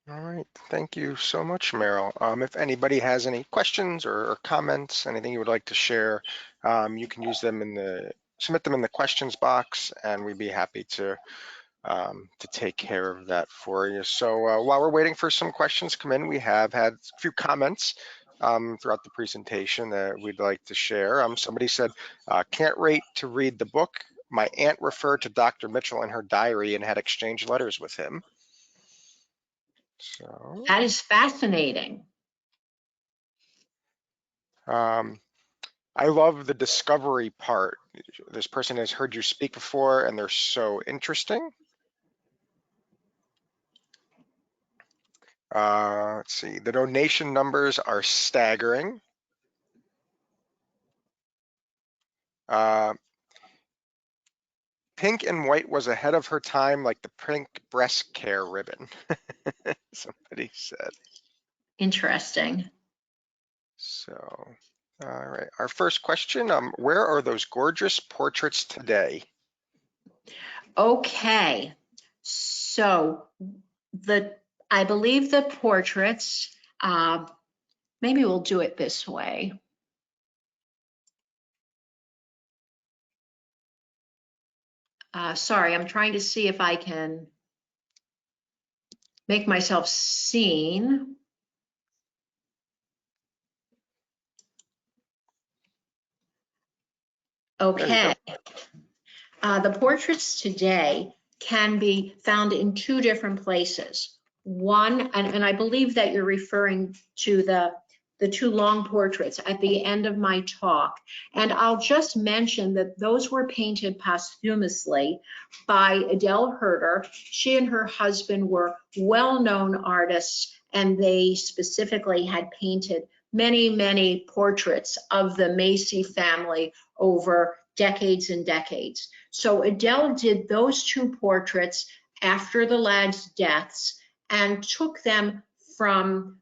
All right, thank you so much, Meryl. If anybody has any questions or comments, anything you would like to share, you can use them submit them in the questions box, and we'd be happy to take care of that for you. So while we're waiting for some questions to come in, we have had a few comments throughout the presentation that we'd like to share. Somebody said, can't wait to read the book. My aunt referred to Dr. Mitchell in her diary and had exchanged letters with him. So That is fascinating. I love the discovery part. This person has heard you speak before and they're so interesting. Let's see, the donation numbers are staggering. Pink and white was ahead of her time, like the pink breast care ribbon, somebody said. Interesting. So, all right, our first question, where are those gorgeous portraits today? Okay, so I believe the portraits, maybe we'll do it this way. Sorry, I'm trying to see if I can make myself seen. Okay. The portraits today can be found in two different places. One, and I believe that you're referring to the two long portraits at the end of my talk. And I'll just mention that those were painted posthumously by Adele Herder. She and her husband were well-known artists, and they specifically had painted many, many portraits of the Macy family over decades and decades. So Adele did those two portraits after the Ladd's deaths and took them from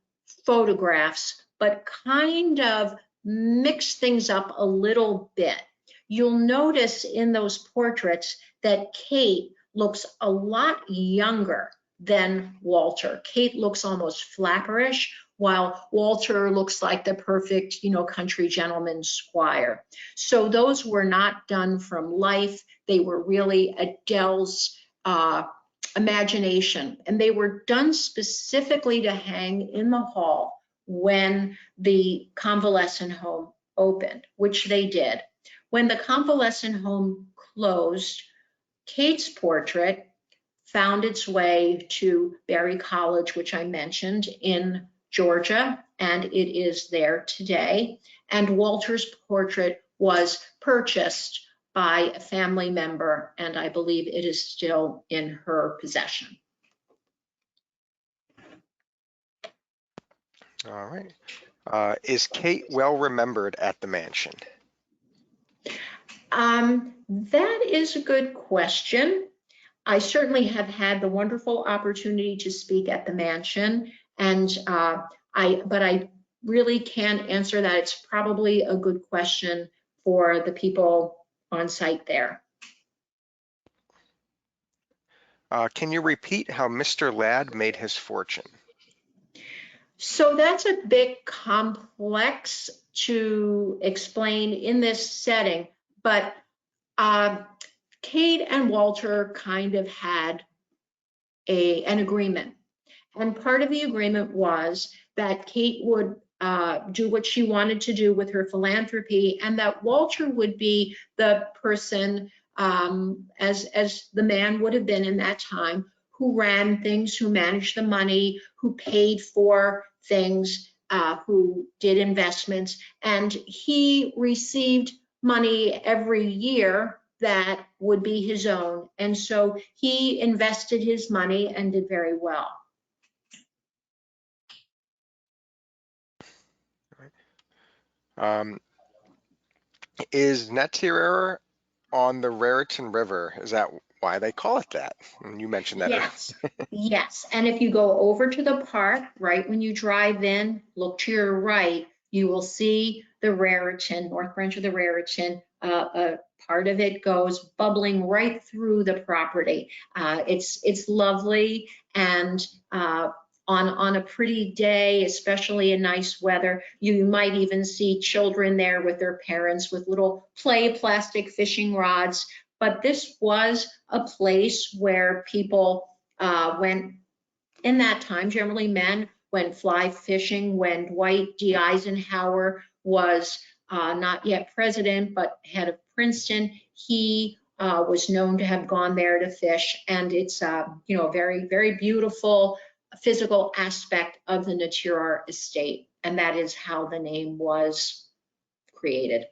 photographs, but kind of mixed things up a little bit. You'll notice in those portraits that Kate looks a lot younger than Walter. Kate looks almost flapperish, while Walter looks like the perfect, country gentleman squire. So those were not done from life. They were really Adele's imagination, and they were done specifically to hang in the hall when the convalescent home opened, which they did. When the convalescent home closed, Kate's portrait found its way to Berry College, which I mentioned, in Georgia, and it is there today. And Walter's portrait was purchased by a family member, and I believe it is still in her possession. All right. Is Kate well remembered at the mansion? That is a good question. I certainly have had the wonderful opportunity to speak at the mansion, and but I really can't answer that. It's probably a good question for the people on site there. Can you repeat how Mr. Ladd made his fortune? So that's a bit complex to explain in this setting, but Kate and Walter kind of had an agreement. And part of the agreement was that Kate would do what she wanted to do with her philanthropy, and that Walter would be the person, as the man would have been in that time, who ran things, who managed the money, who paid for things, who did investments, and he received money every year that would be his own. And so he invested his money and did very well. Is Natirar on the Raritan River? Is that why they call it that? And you mentioned that earlier. Yes, yes. And if you go over to the park, right when you drive in, look to your right, you will see the Raritan, North Branch of the Raritan. A part of it goes bubbling right through the property. It's lovely, and on a pretty day, especially in nice weather, you might even see children there with their parents with little play plastic fishing rods. But this was a place where people went in that time, generally men, went fly fishing. When Dwight D. Eisenhower was not yet president, but head of Princeton, he was known to have gone there to fish. And it's a very, very beautiful physical aspect of the Natirar estate. And that is how the name was created.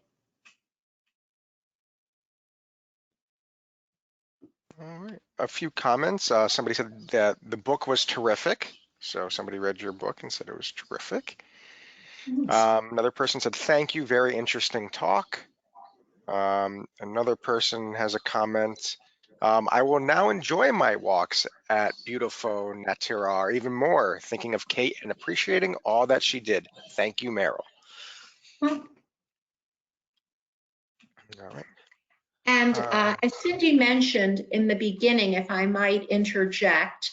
All right. A few comments. Somebody said that the book was terrific. So somebody read your book and said it was terrific. Another person said, thank you, very interesting talk. Another person has a comment. I will now enjoy my walks at beautiful Natirar even more, thinking of Kate and appreciating all that she did. Thank you, Meryl. Well, All right. and as Cindy mentioned in the beginning, if I might interject,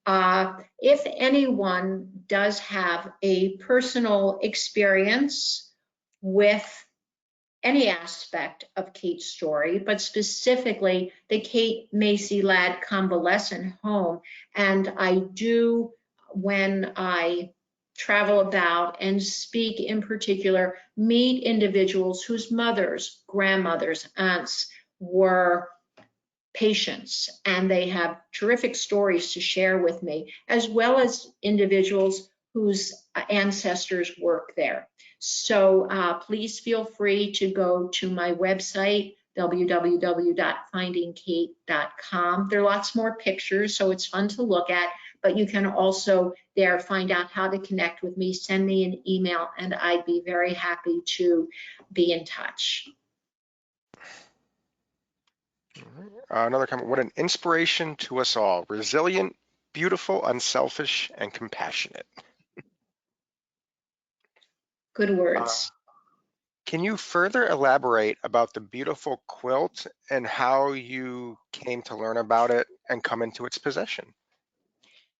if anyone does have a personal experience with any aspect of Kate's story, but specifically the Kate Macy Ladd convalescent home, and I do, when I travel about and speak in particular, meet individuals whose mothers, grandmothers, aunts were patients, and they have terrific stories to share with me, as well as individuals whose ancestors work there. So please feel free to go to my website, www.findingkate.com. There are lots more pictures, so it's fun to look at, but you can also there find out how to connect with me, send me an email, and I'd be very happy to be in touch. Another comment, what an inspiration to us all. Resilient, beautiful, unselfish, and compassionate. Good words. Can you further elaborate about the beautiful quilt and how you came to learn about it and come into its possession?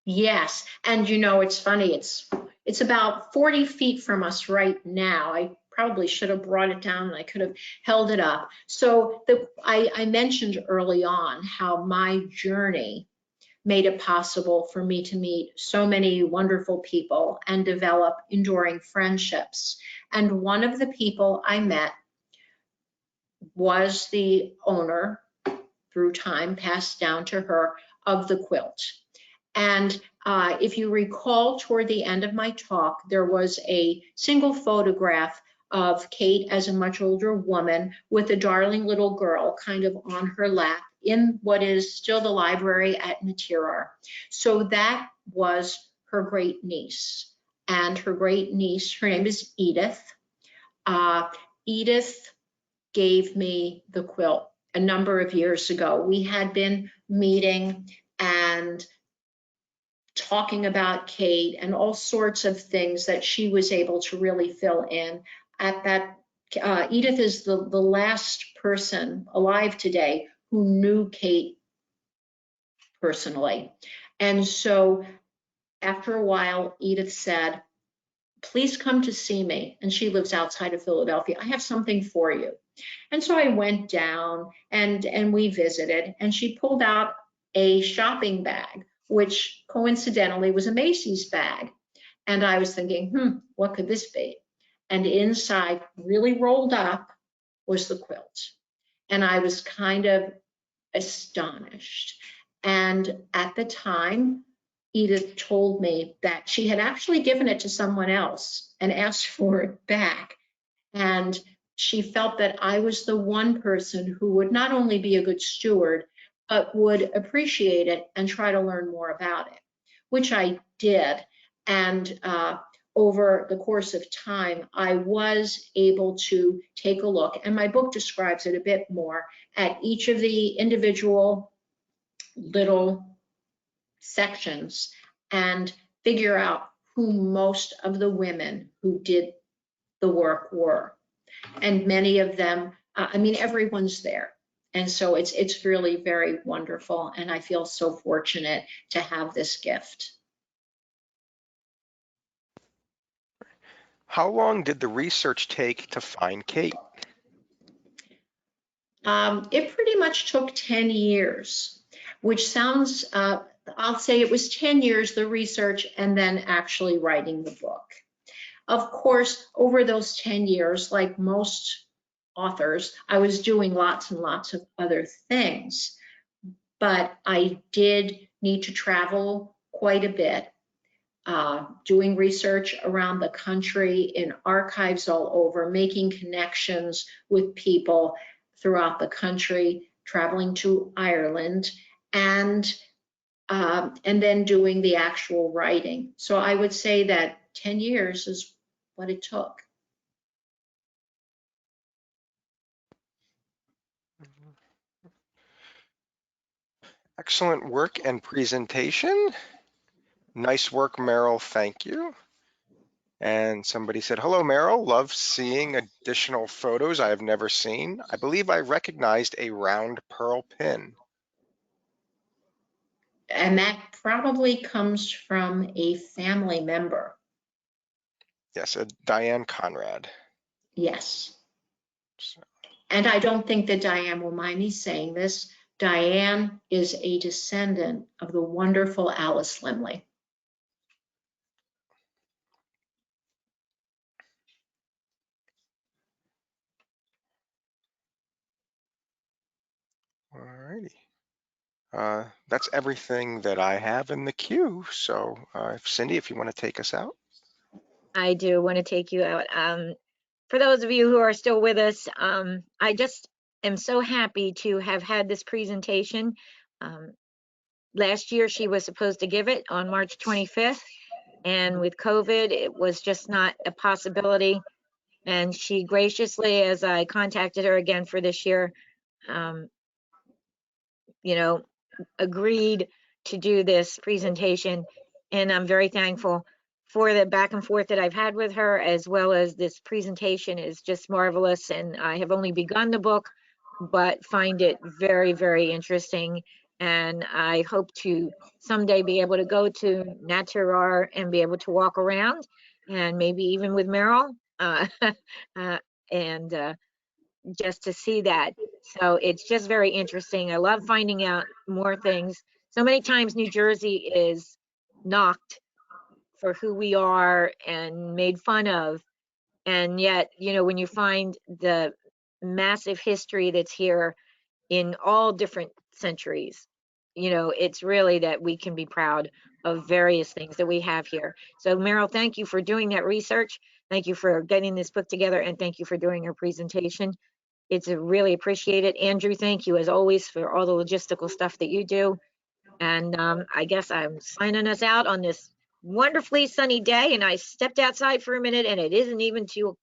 Yes, and it's funny, it's about 40 feet from us right now. I probably should have brought it down and I could have held it up. So I mentioned early on how my journey made it possible for me to meet so many wonderful people and develop enduring friendships. And one of the people I met was the owner, through time passed down to her, of the quilt. And if you recall, toward the end of my talk, there was a single photograph of Kate as a much older woman with a darling little girl kind of on her lap in what is still the library at Natirar. So that was her great niece. and her great niece. Her name is Edith. Edith gave me the quilt a number of years ago. We had been meeting and talking about Kate and all sorts of things that she was able to really fill in. At that, Edith is the last person alive today who knew Kate personally. And so after a while, Edith said, please come to see me. And she lives outside of Philadelphia. I have something for you. And so I went down and we visited, and she pulled out a shopping bag, which coincidentally was a Macy's bag. And I was thinking, what could this be? And inside, really rolled up, was the quilt. And I was kind of astonished. And at the time, Edith told me that she had actually given it to someone else and asked for it back. And she felt that I was the one person who would not only be a good steward, but would appreciate it and try to learn more about it, which I did. And over the course of time, I was able to take a look, and my book describes it a bit more, at each of the individual little sections and figure out who most of the women who did the work were. And many of them, I mean, everyone's there. And so it's really very wonderful. And I feel so fortunate to have this gift. How long did the research take to find Kate? It pretty much took 10 years, which sounds, I'll say it was 10 years, the research, and then actually writing the book. Of course, over those 10 years, like most authors, I was doing lots and lots of other things, but I did need to travel quite a bit, doing research around the country in archives all over, making connections with people throughout the country, traveling to Ireland, and then doing the actual writing. So I would say that 10 years is what it took. Excellent work and presentation. Nice work, Meryl. Thank you. And somebody said, hello, Meryl. Love seeing additional photos I have never seen. I believe I recognized a round pearl pin. And that probably comes from a family member. Yes, Diane Conrad. Yes. So, And I don't think that Diane will mind me saying this. Diane is a descendant of the wonderful Alice Limley. all righty. That's everything that I have in the queue. So Cindy, if you want to take us out. I do want to take you out. For those of you who are still with us, I just am so happy to have had this presentation. Last year, she was supposed to give it on March 25th, and with COVID, it was just not a possibility. And she graciously, as I contacted her again for this year, agreed to do this presentation. And I'm very thankful for the back and forth that I've had with her, as well as this presentation is just marvelous. And I have only begun the book, but find it very, very interesting. And I hope to someday be able to go to Natirar and be able to walk around, and maybe even with Meryl, and just to see that. So it's just very interesting. I love finding out more things. So many times New Jersey is knocked for who we are and made fun of. And yet, when you find the massive history that's here in all different centuries, it's really that we can be proud of various things that we have here. So Meryl, thank you for doing that research. Thank you for getting this book together, and thank you for doing your presentation. It's really appreciated. Andrew, thank you as always for all the logistical stuff that you do. And I guess I'm signing us out on this wonderfully sunny day, and I stepped outside for a minute and it isn't even 2 o'clock.